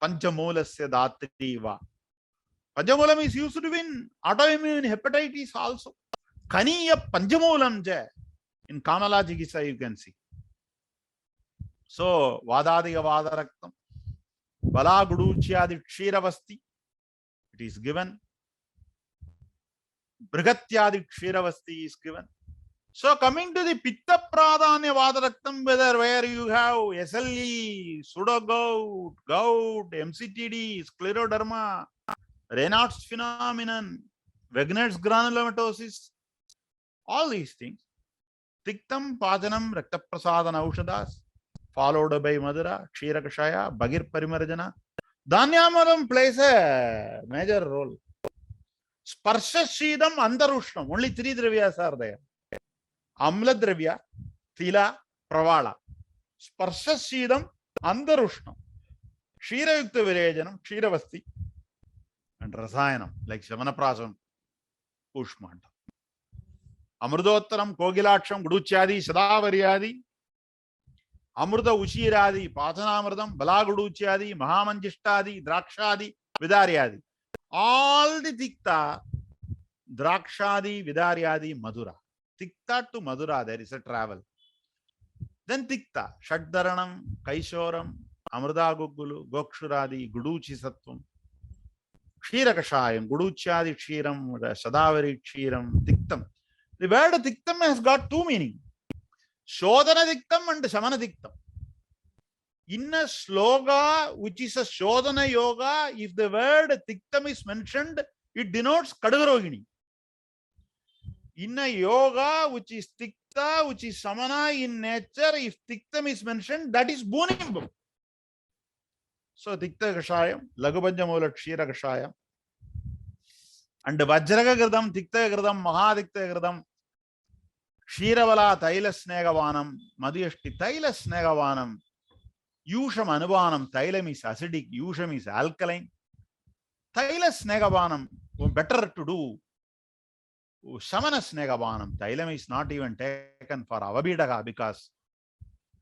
Panchamulasya Datriva. Panchamulam is used to win autoimmune hepatitis also. Kaniya Panchamulam ja. In Kamala Jigisa you can see. So, Vadadiga Vadaraktam, Bala Guduchyadi Kshiravasti, it is given. Bhargatyadi Kshiravasti is given. So, coming to the Pitta Pradhanya Vadaraktam, where you have SLE, pseudogout, gout, MCTD, scleroderma, Raynaud's phenomenon, Wegener's granulomatosis, all these things. Tiktam, Pajanam, Raktaprasadana Aushadas, followed by Madhura, Kshirakashaya, Bagir Parimarjana. Dhanyamalam plays a major role. Sparsha Shidam, Andarushnam, only three dravyas are there. Amla Dravya, Tila, Pravala. Sparsha Shidam, Andarushnam. Kshirayukta Virejanam, Kshiravasti, and Rasayanam, like Shamanaprasam, Kushmanda. Amrudottaram, Kogilaksham, Guduchyadi, Sadavaryadi, Amruda Ushiradi, Pathanamradam, Balaguduchyadi, Mahamanjishtadi, Drakshadi, Vidaryadi. All the Tikta, Drakshadi, Vidaryadi, Madhura. Tikta to Madhura, there is a travel. Then Tikta, Shaddaranam, Kaishoram, Amruda Gugulu, Gokshuradi, Guduchi Sattvam, Kshirakashayam, Guduchyadi Kshiram, Sadavari Kshiram, Tiktam. The word Tiktam has got two meanings. Shodhana Tiktam and Shamana Tiktam. In a sloga, which is a Shodhana yoga, if the word Tiktam is mentioned, it denotes Kadagarogini. In a yoga, which is Tikta, which is Samana in nature, if Tiktam is mentioned, that is Bhunimbam. So Tikta Kashayam, Lagubhajamula Kshira Kashayam, and Vajraga Gradam, Tikta Gradam, Mahadikta Gradam, Kshiravalla Taila Snegavanam, Madhyashti Taila Snegavanam, Yusham anubanam, Thailam is acidic, Yusham is alkaline. Thaila Snegabanam, better to do. Samana Snegabanam, Thailam is not even taken for Avabidaga because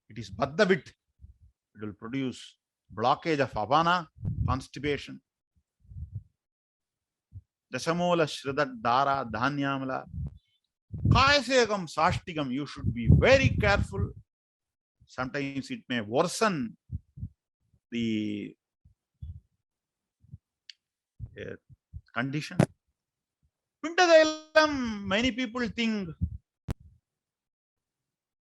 it is Baddavit. It will produce blockage of Avana, constipation. Dasamola Shridat Dara Dhanyamala. Kaisegam Sashtigam, you should be very careful. Sometimes it may worsen the condition. Pindadailam, many people think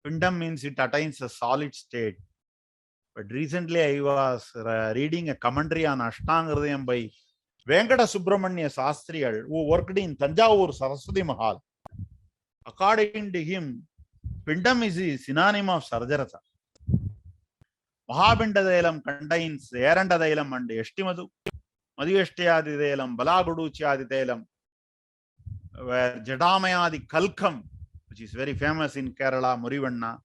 Pindam means it attains a solid state. But recently I was reading a commentary on Ashtanga by Venkata Subramanya Sastriyal, who worked in Tanjavur Saraswati Mahal. According to him, Pindam is a synonym of Sarjarasa. Mahabindadailam contains Erandadailam and Estimadu, Madhyashtayadidailam, Balaguduchadidailam, where Jadamayadi Kalkam, which is very famous in Kerala, Murivanna,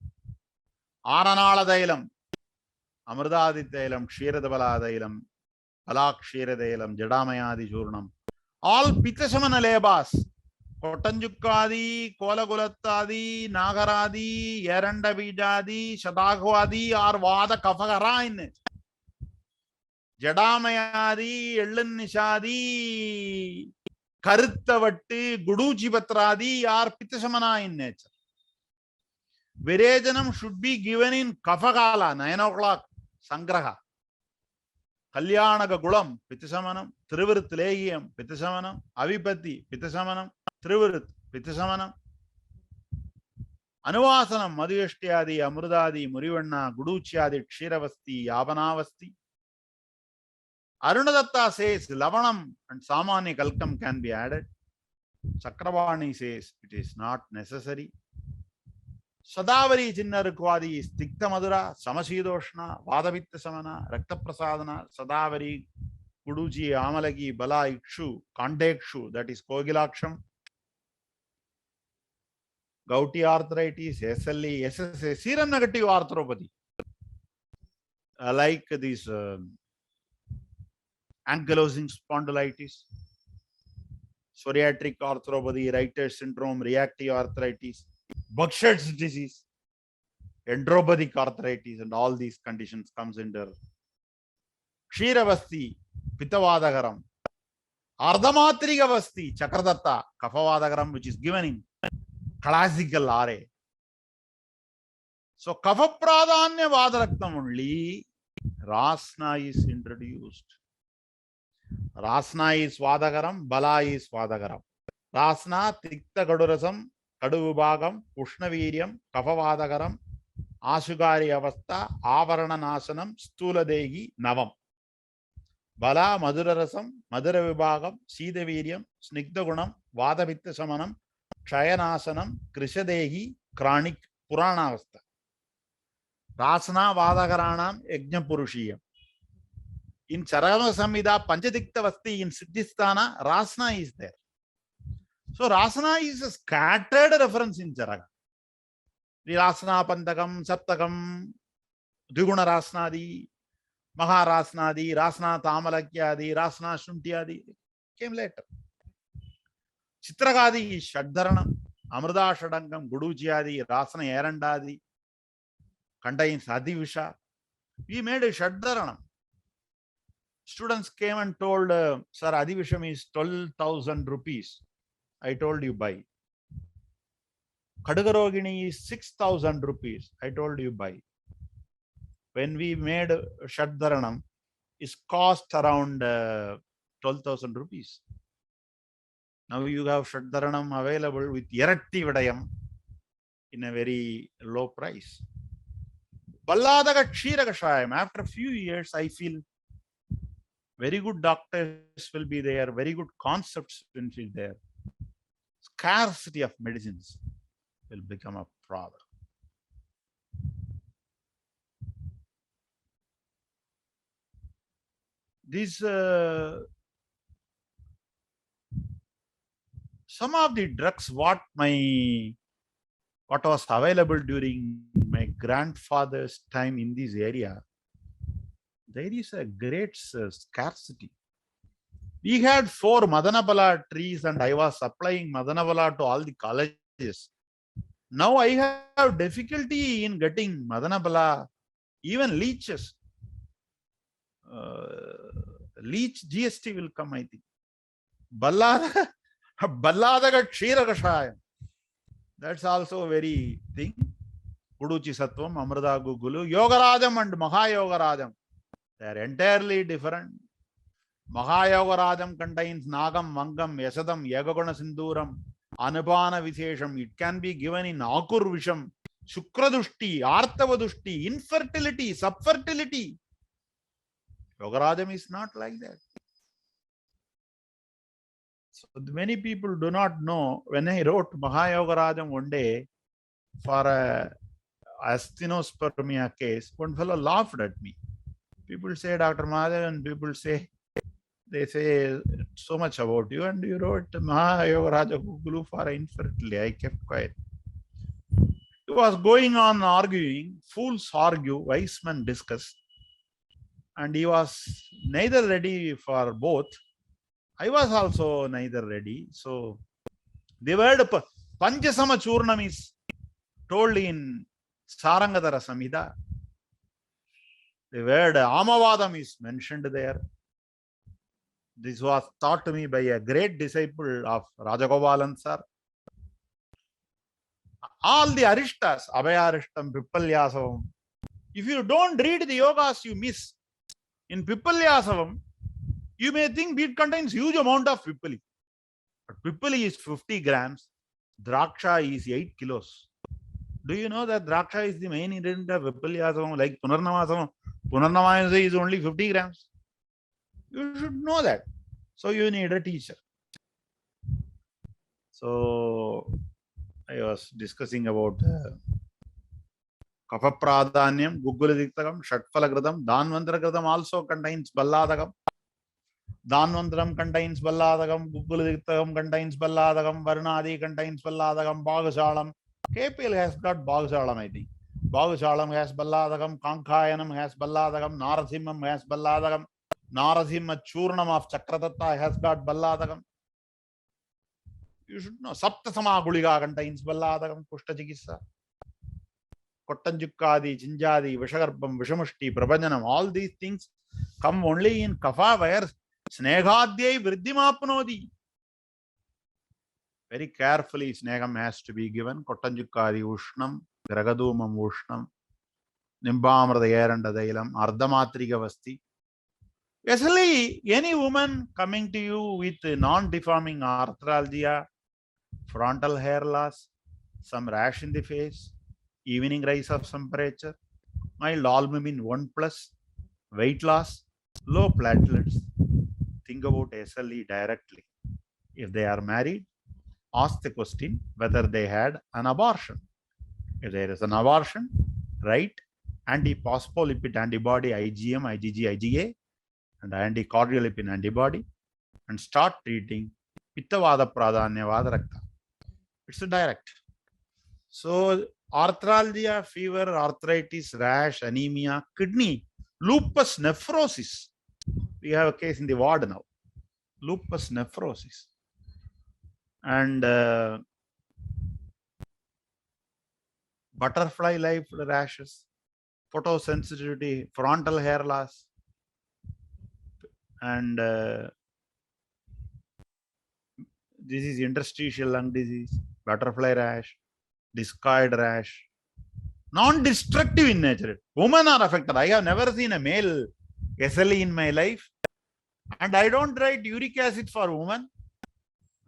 Aranala Amradadidailam, Kshiradavaladailam, Balak Kshiradailam, Jadamayadi Jurnam, all Pitasamana Lebas, Kotanjukadi, Kolagulattadi, Nagaradi, Yerandabijadi, Shadagwadi are Vada Kafagara in it. Jadamayadi, Ellen Nishadi, Karuttavatti, Gudujibatradi are Pitasamana in nature. Virejanam should be given in Kafagala, 9 o'clock, Sangraha. Kalyanaga Gulam, Pitasamanam, Trivirit Legium, Pitasamanam, Avipati, Pitasamanam, Trivirit, Pitasamanam, Anuvasanam, Madhyashtayadi, Amrudadi, Murivanna, Guduchyadi, Kshiravasti, Yavanavasti. Arunadatta says Lavanam and Samani Kalkam can be added. Chakravani says it is not necessary. Sadavari Chinnarkwadi is Tikta Madura, Samasidoshna, Vadavitta Samana, Rakta Prasadana, Sadavari, Kuduji, Amalagi, Bala Ikshu, Kandekshu, that is Kogilaksham, Gouty arthritis, SLE, SSA, serum negative arthropathy, like this ankylosing spondylitis, psoriatic arthropathy, Reiter's syndrome, reactive arthritis, Buckshot's disease, enteropathic arthritis, and all these conditions comes under Kshiravasti, Pitavadagaram, Ardhamatrigavasti, Chakradatta, Kapavadagaram, which is given in classical RA. So Kapapradhanya Vadaraktam only, Rasna is introduced. Rasna is Vadagaram, Bala is Vadagaram. Rasna, Tikta Kadurasam, Kaduvibhagam, Ushnaviriam, Kapavadagaram, Asugari Avastha, Avarana Nasanam, Stuladehi, Navam. Bala, Madurarasam, Madhuravibhagam, Sidaviriam, Snigdagunam, Vadavitta Samanam, Kshayanasanam, Krishadehi, Kranik, Puranavastha. Rasana Vadagaranam, Yajna Purushiyam. In Charana Samhita, Panchadiktavasti in Siddhisthana, Rasana is there. So Rasana is a scattered reference in Charaga. The Rasana Pantakam, Saptakam, Dviguna Rasnadi, Maharasnadi, Rasana Tamalakyadi, Rasana Shuntyadi came later. Chitragadi is Shadharanam, Amrada Shadangam, Guduchiyadi, Rasana Erandadi, contains Adivisha. We made a Shadharanam. Students came and told, Sir, Adivisham is 12,000 rupees. I told you buy. Kadagarogini is 6,000 rupees. I told you buy. When we made Shadharanam, it cost around 12,000 rupees. Now you have Shadharanam available with Yeratti Vidayam in a very low price. Balladaga Kshiragashayam. After a few years, I feel very good doctors will be there, very good concepts will be there. Scarcity of medicines will become a problem. These some of the drugs what was available during my grandfather's time in this area, there is a great scarcity. We had 4 Madanapala trees and I was supplying Madanapala to all the colleges. Now I have difficulty in getting Madanapala, even leeches. Leech GST will come, I think. Balladaga Kshira Kashayam. That's also a very thing. Puduchi Sattvam, Amrita Gugulu, Yogarajam and Mahayogarajam. They are entirely different. Mahayogarajam contains Nagam, Mangam, Yasadam, Yagaguna Sinduram, Anupana Vishesham. It can be given in Akur Visham, Shukradushti, Artavadushti, infertility, subfertility. Yogarajam is not like that. So many people do not know. When I wrote Mahayogarajam one day for a asthenospermia case, one fellow laughed at me. People say, Dr. Mahadevan, people say, they say so much about you, and you wrote Mahayogaraja Gugulu for infertility. I kept quiet. He was going on arguing, fools argue, wise men discuss, and he was neither ready for both. I was also neither ready. So the word Panchasama Churnam is told in Sarangadara Samhita. The word Amavadam is mentioned there. This was taught to me by a great disciple of Rajagopalan sir. All the Arishtas, Abhayarishtam, Pipalyasavam. If you don't read the yogas, you miss. In Pipalyasavam, you may think it contains huge amount of Pipali. But Pipali is 50 grams. Draksha is 8 kilos. Do you know that Draksha is the main ingredient of Pipalyasavam, like Punarnamasam? Punarnamasam is only 50 grams. You should know that. So you need a teacher. So I was discussing about Kapha Pradhanyam, Gugula Shatphalagradam, Dhanvantaragradam also contains Balladagam. Dhanvantaram contains Balladagam, Gugula contains Balladagam, Varnadi contains Balladagam, Bhagasalam. KPL has got Bhagasalam, I think. Bhagasalam has Balladagam, Kankhayanam has Balladagam, Narasimham has Balladagam. Narasimha Churnam of Chakratatta has got Balladagam. You should know. Saptasama Guliga contains Balladagam, Kushta Chikissa. Kottanjukkadi, Chinjadi, Vishagarbam, Vishamushti, Prabhajanam, all these things come only in Kapha where Sneghadhyai Vriddhimapnodi. Very carefully, Snegam has to be given. Kottanjukkadi Ushnam, Gragadumam Ushnam, Nimbamrada Yeranda Dailam, Ardhamatriga Vasti. Especially any woman coming to you with non-deforming arthralgia, frontal hair loss, some rash in the face, evening rise of temperature, mild albumin 1+, weight loss, low platelets. Think about SLE directly. If they are married, ask the question whether they had an abortion. If there is an abortion, write anti-phospholipid antibody IgM, IgG, IgA, and anti-cardiolipin antibody, and start treating Pittavada Pradhanyavada Rakta. It's a direct. So arthralgia, fever, arthritis, rash, anemia, kidney, lupus nephrosis. We have a case in the ward now. Lupus nephrosis. And butterfly-like rashes, photosensitivity, frontal hair loss, and this is interstitial lung disease, butterfly rash, discoid rash, non-destructive in nature. Women are affected. I have never seen a male SLE in my life, and I don't write uric acid for women.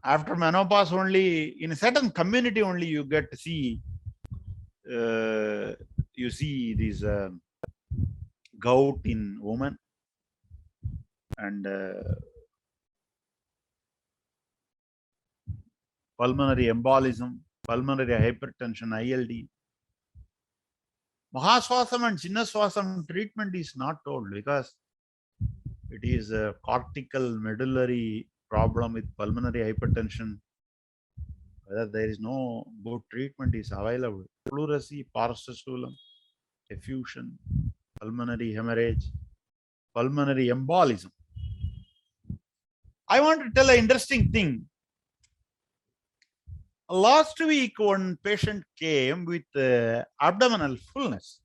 After menopause only, in a certain community only you get to see, you see this gout in women. And pulmonary embolism, pulmonary hypertension, ILD. Mahaswasam and Chinnaswasam treatment is not told because it is a cortical medullary problem with pulmonary hypertension. Whether there is no good treatment is available. Pleurisy, paroxysmal effusion, pulmonary hemorrhage. pulmonary embolism. I want to tell an interesting thing. Last week, one patient came with abdominal fullness.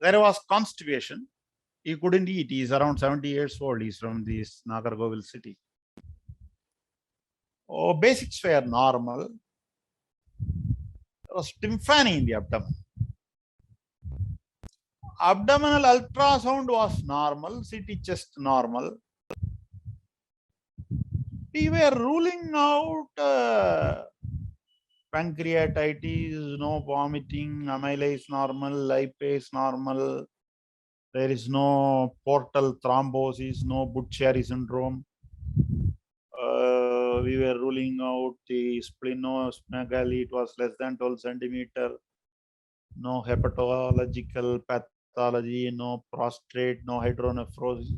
There was constipation. He couldn't eat. He is around 70 years old. He's from this Nagargovil city. Oh, basics were normal. There was tympani in the abdomen. Abdominal ultrasound was normal. CT chest normal. We were ruling out pancreatitis, no vomiting, amylase normal, lipase normal. There is no portal thrombosis, no Budd-Chiari syndrome. We were ruling out the splenomegaly. It was less than 12 centimeter. No hepatological pathology, no prostate, no hydronephrosis.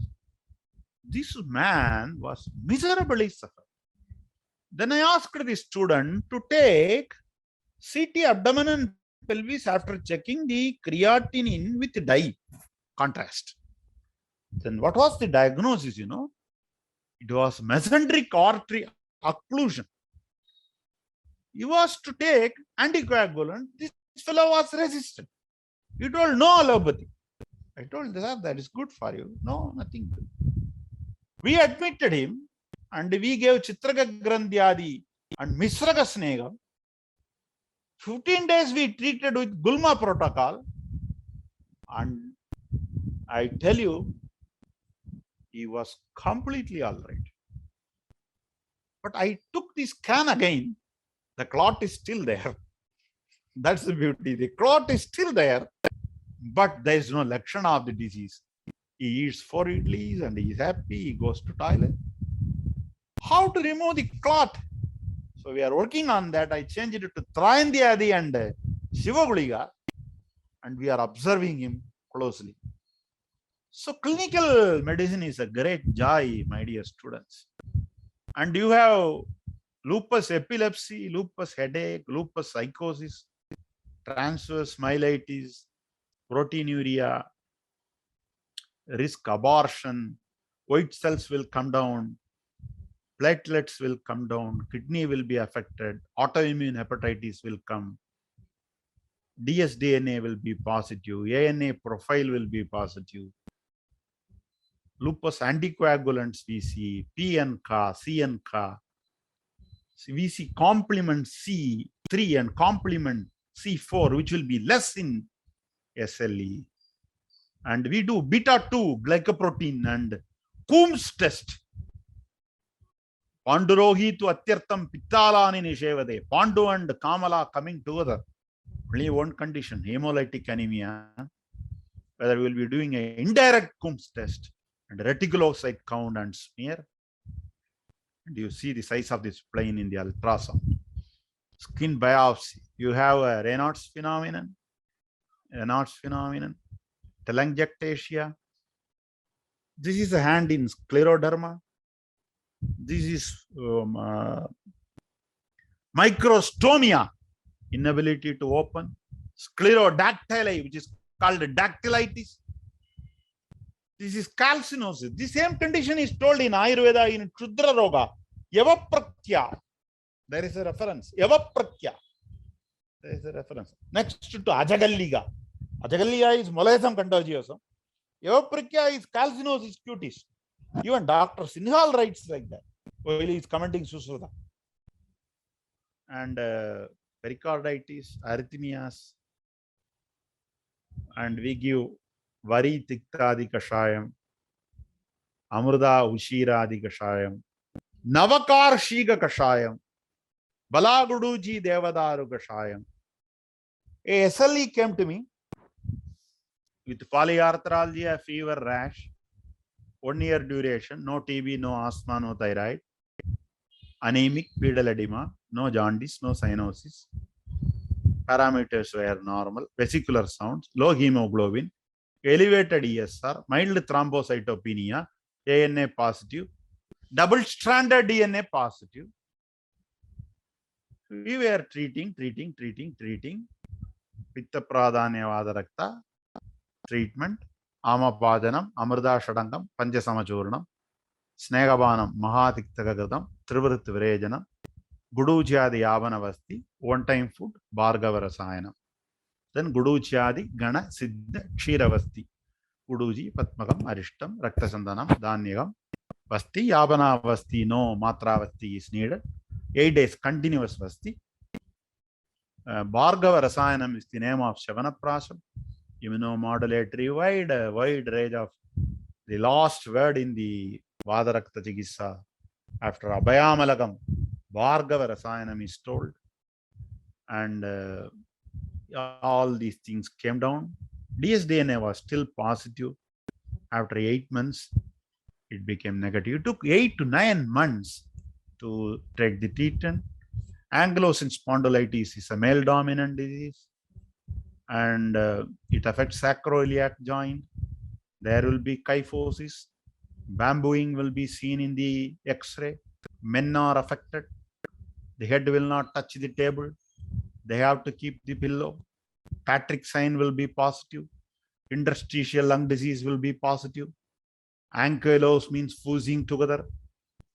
This man was miserably suffering. Then I asked the student to take CT abdomen and pelvis after checking the creatinine with dye contrast. Then what was the diagnosis, It was mesenteric artery occlusion. He was to take anticoagulant. This fellow was resistant. He told no allopathy. I told that is good for you. No, nothing good. We admitted him and we gave Chitraga Grandhyadi and Misraga Snegam. 15 days we treated with Gulma protocol, and I tell you, he was completely all right. But I took the scan again. The clot is still there. That's the beauty. The clot is still there, but there is no lakshana of the disease. He eats 4 idlis and he is happy. He goes to toilet. How to remove the clot? So we are working on that. I changed it to Trayandyadi and Shivaguliga, and we are observing him closely. So clinical medicine is a great joy, my dear students. And you have lupus epilepsy, lupus headache, lupus psychosis, transverse myelitis, proteinuria, risk abortion, white cells will come down, platelets will come down, kidney will be affected, autoimmune hepatitis will come, dsDNA will be positive, ANA profile will be positive, lupus anticoagulants we see, PNCA, CNCA, we see complement C3 and complement C4, which will be less in SLE. And we do beta-2 glycoprotein and Coombs test. Pandurohi to Atyartam Pittalani Nishevade. Pandu and Kamala coming together. Only one condition, hemolytic anemia. Whether we will be doing an indirect Coombs test and reticulocyte count and smear. And you see the size of this plane in the ultrasound. Skin biopsy. You have a Raynaud's phenomenon. Telangiectasia. This is a hand in scleroderma. This is microstomia, inability to open. Sclerodactyly, which is called dactylitis. This is calcinosis. The same condition is told in Ayurveda in Kshudra Roga. Yavaprakya. There is a reference. Yavaprakya. There is a reference. Next to Ajagalliga. Ajagalliga is molluscum contagiosum. Yavaprakya is calcinosis cutis. Even Dr. Sinhal writes like that while he is commenting Susruta. And pericarditis, arrhythmias, and we give Vari Tiktadi Kashayam, Amruda Ushiradi Kashayam, Navakar Shiga Kashayam, Balaguduji Devadaru Kashayam. A SLE came to me with polyarthralgia, fever, rash, 1 year duration, no TB, no asthma, no thyroid, anemic pedal edema, no jaundice, no cyanosis. Parameters were normal, vesicular sounds, low hemoglobin, elevated ESR, mild thrombocytopenia, ANA positive, double-stranded DNA positive. We were treating. Pitta Pradhanyavada Rakta treatment. Amapajanam, Amrita Shadangam, Panchasamachurnam, Snegabanam, Mahatikthagagadam, Trivrit Virejanam, Guduchadi Yavanavasti, one time food, Bhargava Rasayanam. Then Guduchadi Gana Siddha Kshiravasti, Guduji, Patmakam, Arishtam, Raktasandanam, Dhanyagam, Vasti, Yavana Vasti, no Matra Vasti is needed. 8 days continuous Vasti. Bhargava Rasayanam is the name of Shavanaprasam. Immunomodulatory, wide range of the last word in the Vadarakta Chikissa. After Abhayamalagam, Bhargava Rasayanam is told. And all these things came down. dsDNA was still positive. After 8 months, it became negative. It took 8 to 9 months to take the treatment. Ankylosing spondylitis is a male dominant disease, and it affects sacroiliac joint. There will be kyphosis. Bambooing will be seen in the X-ray. Men are affected. The head will not touch the table. They have to keep the pillow. Patrick sign will be positive. Interstitial lung disease will be positive. Ankylos means fusing together.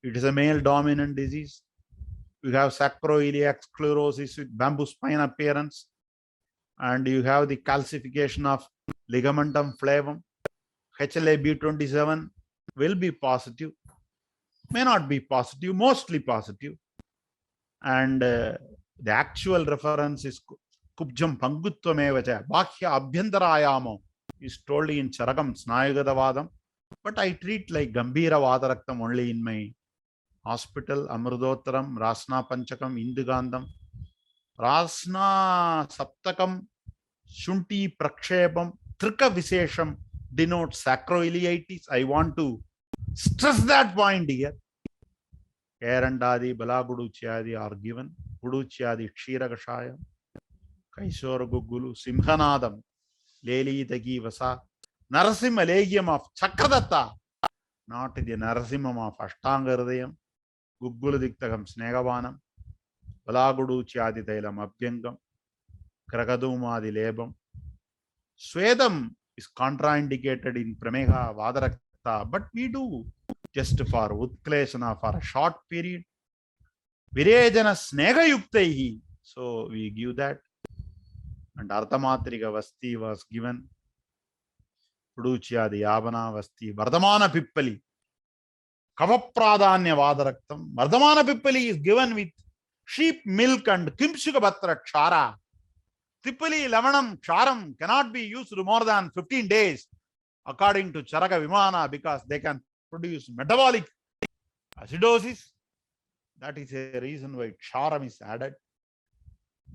It is a male dominant disease. You have sacroiliac sclerosis with bamboo spine appearance. And you have the calcification of ligamentum flavum. HLA-B27 will be positive. May not be positive, mostly positive. And the actual reference is Kubjam Panguttvamevacha, Bhakya Abhyantarayamo is told in Charakam Snayagadavadam. But I treat like Gambhira Vadaraktam only in my hospital, Amrudottaram, Rasna Panchakam, Indugandam, Rasna Saptakam, Shunti Prakshepam, Trika Visesham denotes sacroiliitis. I want to stress that point here. Kerandadi, Balaguduchyadi are given. Guduchyadi, Kshiragashaya, Kaishora Gugulu, Simhanadam, Leli Tagi Vasa, Narasimha Legium of Chakradatta, not the Narasimham of Ashtangaradayam, Gugulu Diktagam Snegavanam, Balaguduchyadi Tailam Abhyangam, Krakadumadi Lebam. Swedam is contraindicated in Prameha Vadarakta, but we do just for Utkleshana for a short period. Virejana Snega Yuktaihi. So we give that. And Arthamatrika Vasti was given. Puduchya the Yavana Vasti. Vardhamana Pippali. Kavapradanya Vadaraktam. Vardhamana Pippali is given with sheep milk and Kimsukabatra Kshara. Tripoli, Lavanam, Charam cannot be used more than 15 days according to Charaka Vimana because they can produce metabolic acidosis. That is a reason why Charam is added.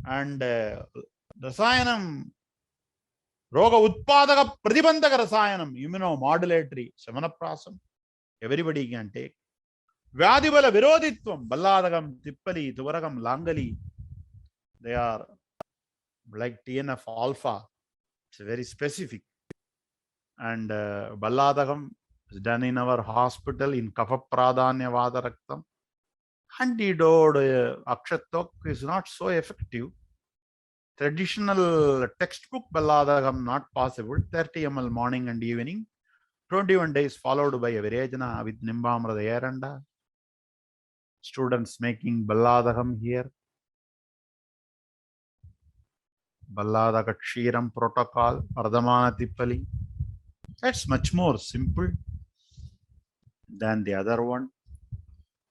And Rasayanam, Roga Utpadaka Pratibandaka Rasayanam, immunomodulatory, Samanaprasam, everybody can take. Vyadibala Viroditvam, Balladagam, Tippali, Tuvaragam, Langali, they are like TNF alpha. It's very specific. And Balladagam is done in our hospital in Kapapradanya Vadaraktam. Antidote Akshatok is not so effective. Traditional textbook Balladagam not possible. 30 ml morning and evening. 21 days followed by a Virejana with Nimbamrada Yeranda. Students making Balladagam here. Balladaka Kshiram protocol, Vardhamana Tippali. That's much more simple than the other one.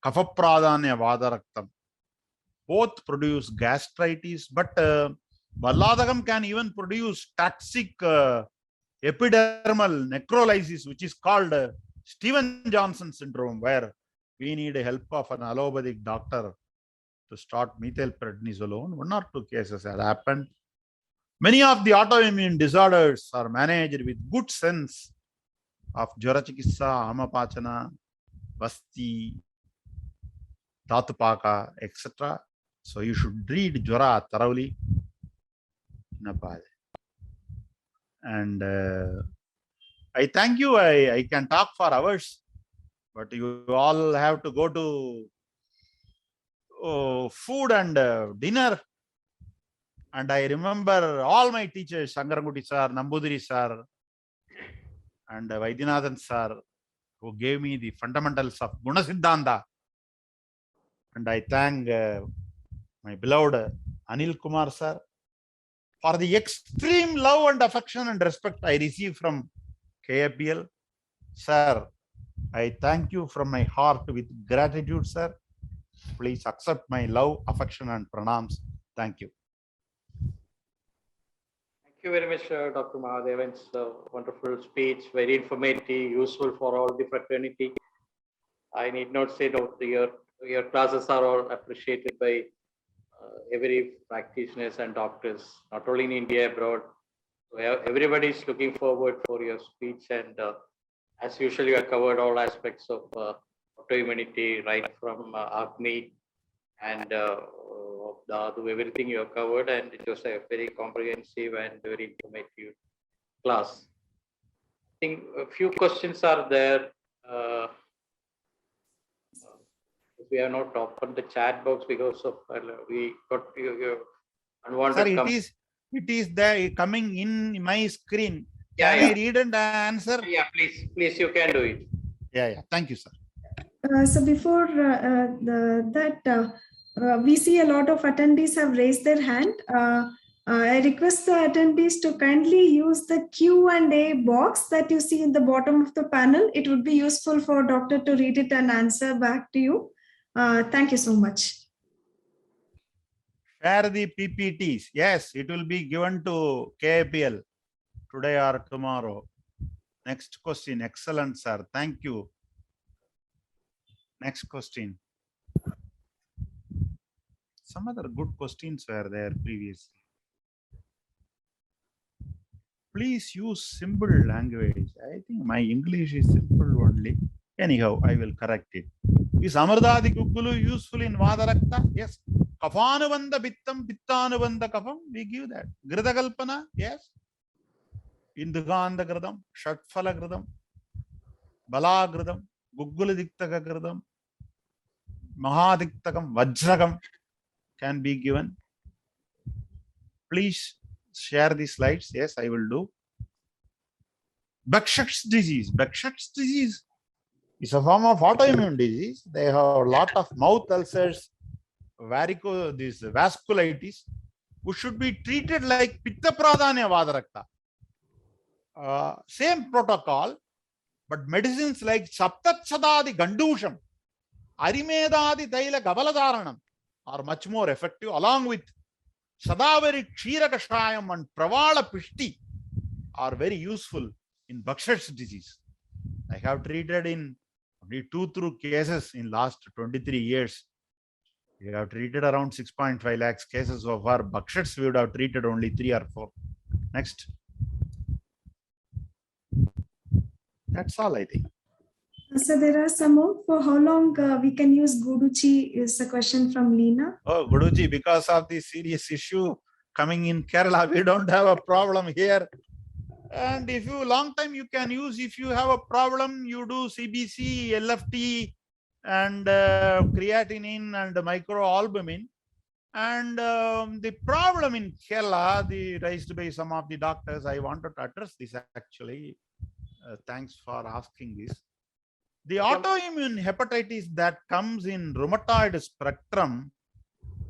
Kapapradanya Vadaraktam. Both produce gastritis, but Balladagam can even produce toxic epidermal necrolysis, which is called Steven Johnson syndrome, where we need the help of an allopathic doctor to start methylprednisolone. 1 or 2 cases have happened. Many of the autoimmune disorders are managed with good sense of Jara Chikissa, Amapachana, Vasti, Tatupaka, etc. So you should read Jara thoroughly. And I thank you. I can talk for hours, but you all have to go to food and dinner. And I remember all my teachers, Sangaranguti sir, Nambudiri sir, and Vaidyanathan sir, who gave me the fundamentals of Guna Siddhanta. And I thank my beloved Anil Kumar sir for the extreme love and affection and respect I receive from KAPL. Sir, I thank you from my heart with gratitude, sir. Please accept my love, affection, and pranams. Thank you. Thank you very much, Dr. Mahadevan. It's a wonderful speech, very informative, useful for all the fraternity. I need not say no, your classes are all appreciated by every practitioners and doctors, not only in India, abroad. So everybody is looking forward for your speech, and as usual, you have covered all aspects of autoimmunity, right from Agni and Dhatu, everything you have covered, and it was a very comprehensive and very informative class. I think a few questions are there. We have not opened the chat box because of we got your unwanted. Sir, it is there coming in my screen. Yeah, Can I read and answer? Yeah, please, you can do it. Yeah. Thank you, sir. So before we see a lot of attendees have raised their hand. I request the attendees to kindly use the Q&A box that you see in the bottom of the panel. It would be useful for doctor to read it and answer back to you. Thank you so much. Share the PPTs. Yes, it will be given to KAPL today or tomorrow. Next question. Excellent, sir. Thank you. Next question. Some other good questions were there previously. Please use simple language. I think my English is simple only. Anyhow, I will correct it. Is Amardadi Kukkulu useful in Vadarakta? Yes. Kafanuvanda Bittam, Pittanuvanda Kafam, we give that. Gritakalpana? Yes. Induganda Gradam, Shatfala Gradam, Bala Gradam, Gugguladiktaka Gradam, Mahadiktakam, Vajrakam can be given. Please share the slides. Yes, I will do. Behçet's disease. Behçet's disease is a form of autoimmune disease. They have a lot of mouth ulcers, varicose, this vasculitis, which should be treated like Pitta Pradhanya Vadarakta. Same protocol, but medicines like Saptatsadadi Gandusham, Arimedadi Taila Gabaladaranam are much more effective, along with Sadavari Kshirakashayam and Pravala Pishti are very useful in Behçet's disease. I have treated in only 2 cases in last 23 years. We have treated around 6.5 lakhs cases so far. Behçet's we would have treated only 3 or 4. Next. That's all, I think. So there are some more. For how long we can use Guduchi is a question from Leena. Oh, Guruji, because of the serious issue coming in Kerala, we don't have a problem here. And if you long time you can use, if you have a problem, you do CBC, LFT, and creatinine and microalbumin. And the problem in Kerala, raised by some of the doctors, I wanted to address this actually. Thanks for asking this. The autoimmune hepatitis that comes in rheumatoid spectrum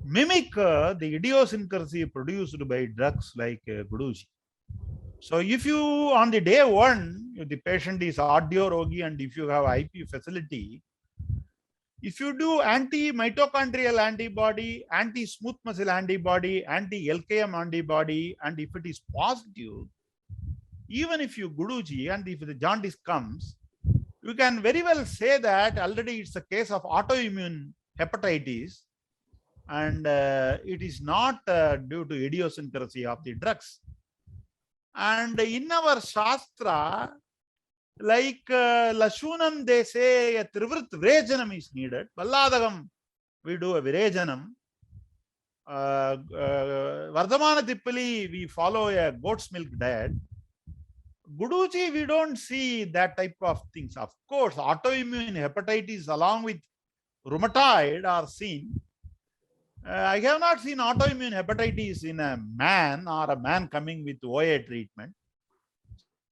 mimic the idiosyncrasy produced by drugs like Guduchi. So if you, on the day one, if the patient is audiorogi and if you have IP facility, if you do anti-mitochondrial antibody, anti-smooth muscle antibody, anti-LKM antibody, and if it is positive, even if you Guduchi and if the jaundice comes, you can very well say that already it's a case of autoimmune hepatitis and it is not due to idiosyncrasy of the drugs. And in our Shastra, like Lashunam, they say a Trivrit Virejanam is needed. Valladagam, we do a Virejanam. Vardhamana Tippali, we follow a goat's milk diet. Guduchi, we don't see that type of things. Of course, autoimmune hepatitis along with rheumatoid are seen. I have not seen autoimmune hepatitis in a man or a man coming with OA treatment.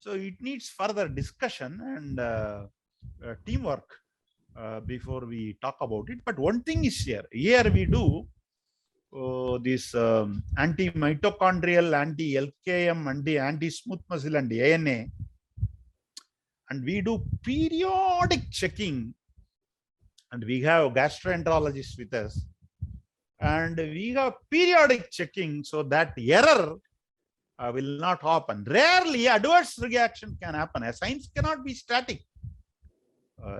So it needs further discussion and teamwork before we talk about it. But one thing is here. Here we do this anti-mitochondrial, anti-LKM, anti-smooth muscle and ANA. And we do periodic checking. And we have gastroenterologists with us. And we have periodic checking so that error will not happen. Rarely adverse reaction can happen. A science cannot be static.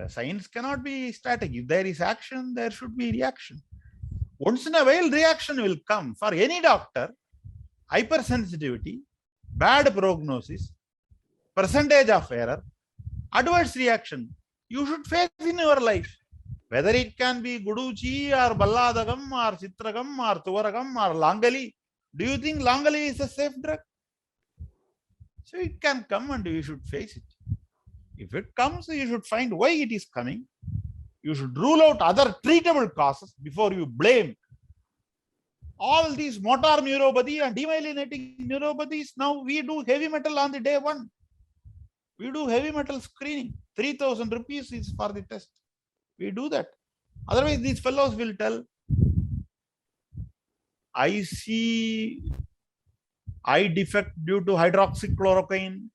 Science cannot be static. If there is action, there should be reaction. Once in a while, reaction will come. For any doctor, hypersensitivity, bad prognosis, percentage of error, adverse reaction, you should face in your life. Whether it can be Guduchi or Balladagam or Chitragam or Tuvaragam or Langali. Do you think Langali is a safe drug? So it can come and you should face it. If it comes, you should find why it is coming. You should rule out other treatable causes before you blame. All these motor neuropathy and demyelinating neuropathies, now we do heavy metal on the day one. We do heavy metal screening. 3,000 rupees is for the test. We do that. Otherwise, these fellows will tell, I see eye defect due to hydroxychloroquine.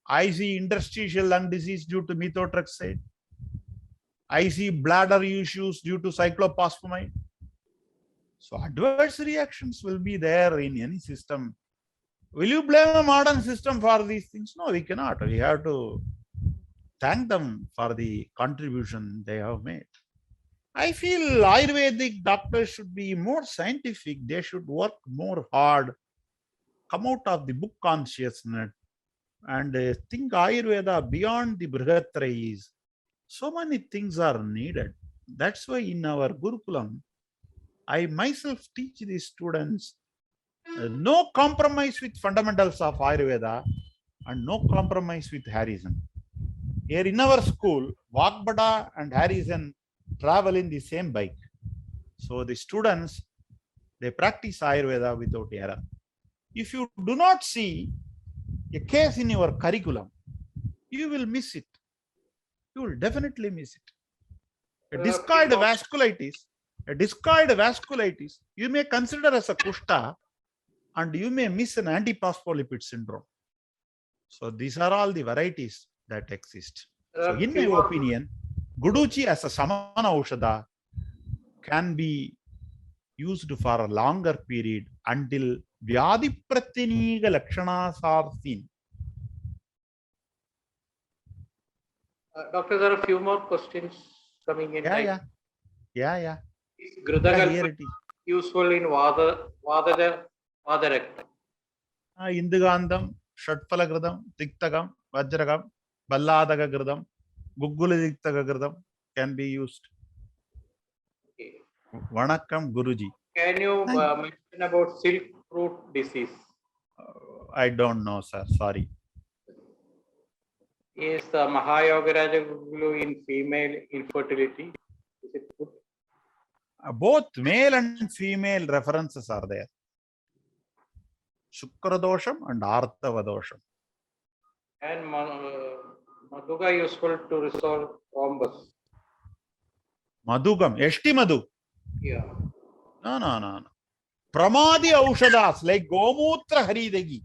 I see interstitial lung disease due to methotrexate. I see bladder issues due to cyclophosphamide. So adverse reactions will be there in any system. Will you blame a modern system for these things? No, we cannot. We have to thank them for the contribution they have made. I feel Ayurvedic doctors should be more scientific. They should work more hard, come out of the book consciousness and think Ayurveda beyond the Brihatrayis. So many things are needed. That's why in our Gurukulam, I myself teach the students no compromise with fundamentals of Ayurveda and no compromise with Harrison. Here in our school, Vagbada and Harrison travel in the same bike. So the students, they practice Ayurveda without error. If you do not see a case in your curriculum, you will miss it. You will definitely miss it. A discoid vasculitis, you may consider as a kushta and you may miss an antiphospholipid syndrome. So these are all the varieties that exist. So in my opinion, Guduchi as a Samana Aushadha can be used for a longer period until Vyadi Pratyaniga Lakshanas are seen. Doctor, there are a few more questions coming in. Yeah. Is Grudagal useful in Vadarakta? Indugandam, Shatpalagradam, Tiktagam, Vajragam, Balladagagradam, Gugguladiktagagradam can be used. Okay. Vanakkam Guruji. Can you mention about silk root disease? I don't know, sir. Sorry. Is the Mahayogaraja Guru in female infertility? Is it good? Both male and female references are there. Shukradosham and Artavadosham. And Madhuga useful to resolve thrombus. Madhugam, Eshti Madhu. Yeah. No. Pramadi Aushadas like Gomutra Haridagi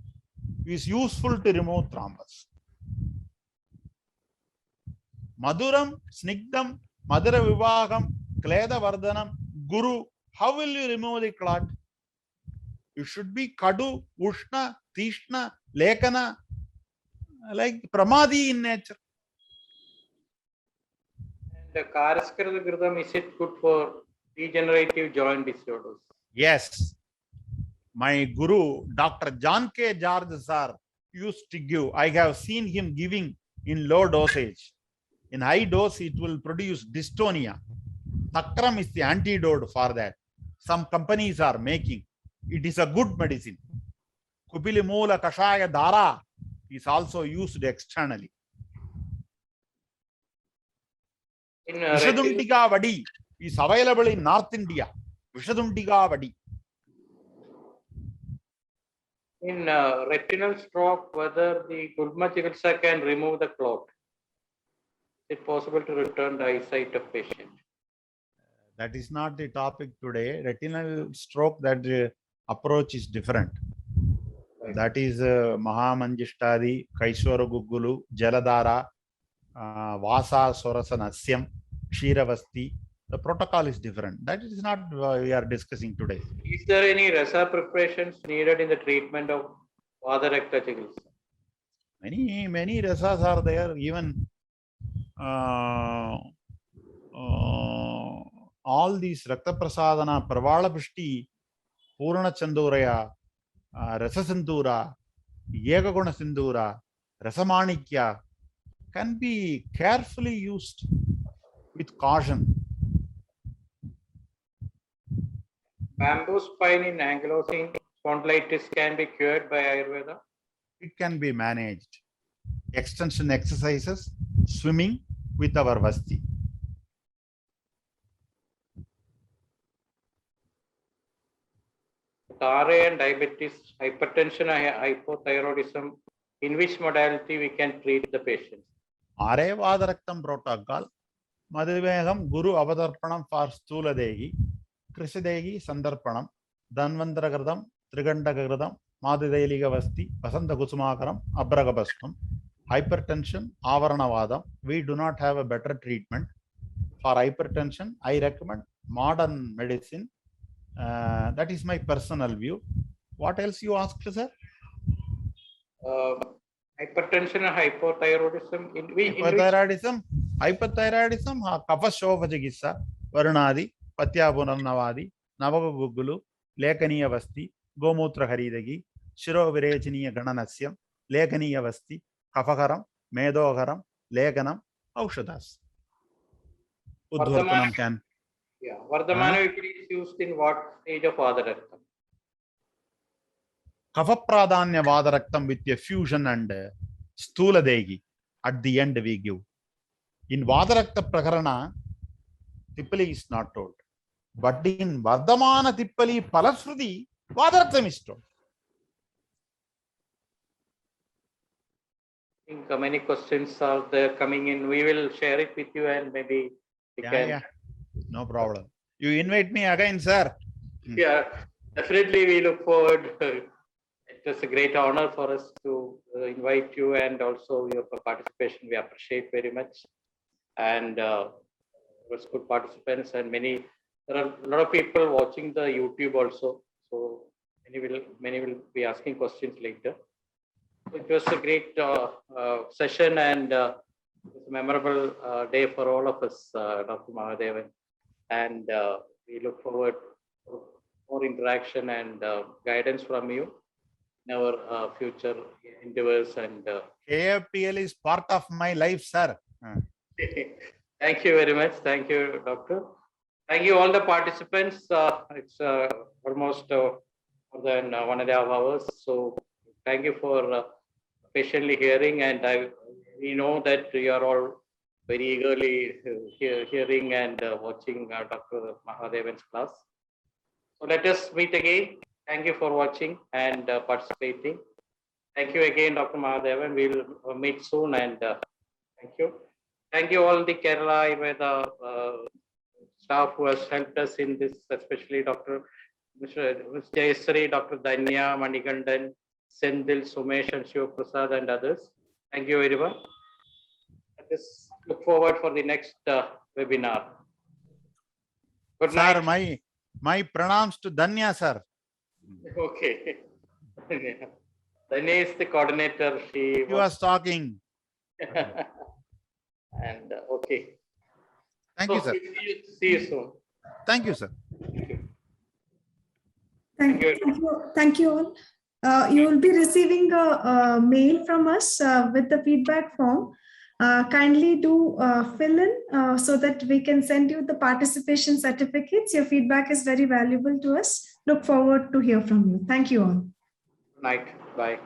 is useful to remove thrombus. Madhuram, Snigdam, Madhura Vivagam, Kleda Vardhanam, Guru. How will you remove the clot? It should be Kadu, Ushna, Tishna, Lekana, like Pramadi in nature. And the Karaskara Gridam, is it good for degenerative joint disorders? Yes. My Guru, Dr. John K. George sir, used to give. I have seen him giving in low dosage. In high dose, it will produce dystonia. Takram is the antidote for that. Some companies are making. It is a good medicine. Kupilimula Kashaya Dara is also used externally. Vishaduntika Vadi is available in North India. Vishaduntika Vadi. In retinal stroke, whether the Gulma Chikitsa can remove the clot. Is it possible to return the eyesight of patient? That is not the topic today. Retinal stroke, that approach is different. Right. That is Mahamanjishtadi, Kaiswara Guggulu, Jaladhara, Vasa Sorasa Nasyam, Kshiravasti. The protocol is different. That is not we are discussing today. Is there any rasa preparations needed in the treatment of Vadarakta Chikitsa? Many rasas are there. Even all these Rakta Prasadana, Pravala Pishti, Purana Chanduraya, Rasa Sindura, Yegaguna Sindura, Rasamanikya can be carefully used with caution. Bamboo spine in ankylosing spondylitis can be cured by Ayurveda? It can be managed. Extension exercises, swimming with our Vasti. RA and diabetes, hypertension, hypothyroidism, in which modality we can treat the patients? RA Vadaraktam protocol, Madhivegam, Guru Avadarpanam for Stuladehi, Krisidegi, Sandarpanam, Dhanvantaragradam, Trigandagradam, Madhideliga Vasti, Vasanta Kusumakaram, Abragabastam, hypertension, Avaranavadam. We do not have a better treatment. For hypertension, I recommend modern medicine. That is my personal view. What else you asked, sir? Hypertension and hypothyroidism. Hypothyroidism, Kapha Shova Chikitsa, Varunadi, Patyapunarnavadi, Navaguggulu, Lekaniya Vasti, Gomutra Haridagi, Shiro Virechiniya Gananasyam, Lekaniya Vasti, Kapakaram, Medogaram, Lekanam, Aushadas. Udvartanam can. Yeah, Vardhamana is used in what stage of Vadaraktam? Kapha Pradhanya Vadaraktam with a fusion and Stula Degi. At the end we give. In Vadarakta Prakarana, Tippali is not told. But in Vardhamana Tippali Palasruti, Vadaraktam is told. I think many questions are there coming in. We will share it with you and maybe we can. Yeah. No problem. You invite me again, sir. Yeah, definitely we look forward. It was a great honor for us to invite you and also your participation. We appreciate very much. And it was good participants and there are a lot of people watching the YouTube also. So many will be asking questions later. It was a great session and it was a memorable day for all of us, Dr. Mahadevan. And we look forward to more interaction and guidance from you in our future endeavors. And AFPL is part of my life, sir. Thank you very much. Thank you, Doctor. Thank you all the participants. It's almost more than 1.5 hours. So thank you for patiently hearing. And we know that you are all very eagerly hearing and watching Dr. Mahadevan's class. So let us meet again. Thank you for watching and participating. Thank you again, Dr. Mahadevan. We'll meet soon and thank you. Thank you all the Kerala Ayurveda staff who has helped us in this, especially Ms. Jayasri, Dr. Danya, Manikandan, Sendil, Sumesh, and Shiv Prasad and others. Thank you very much. Let us look forward for the next webinar. Good night. Sir, my pranams to Danya, sir. Okay. Danya is the coordinator. She was talking. And okay. Thank you, sir. See you soon. Thank you, sir. Thank you all. You will be receiving a mail from us with the feedback form. Kindly do fill in so that we can send you the participation certificates. Your feedback is very valuable to us. Look forward to hear from you. Thank you all. Good night. Bye.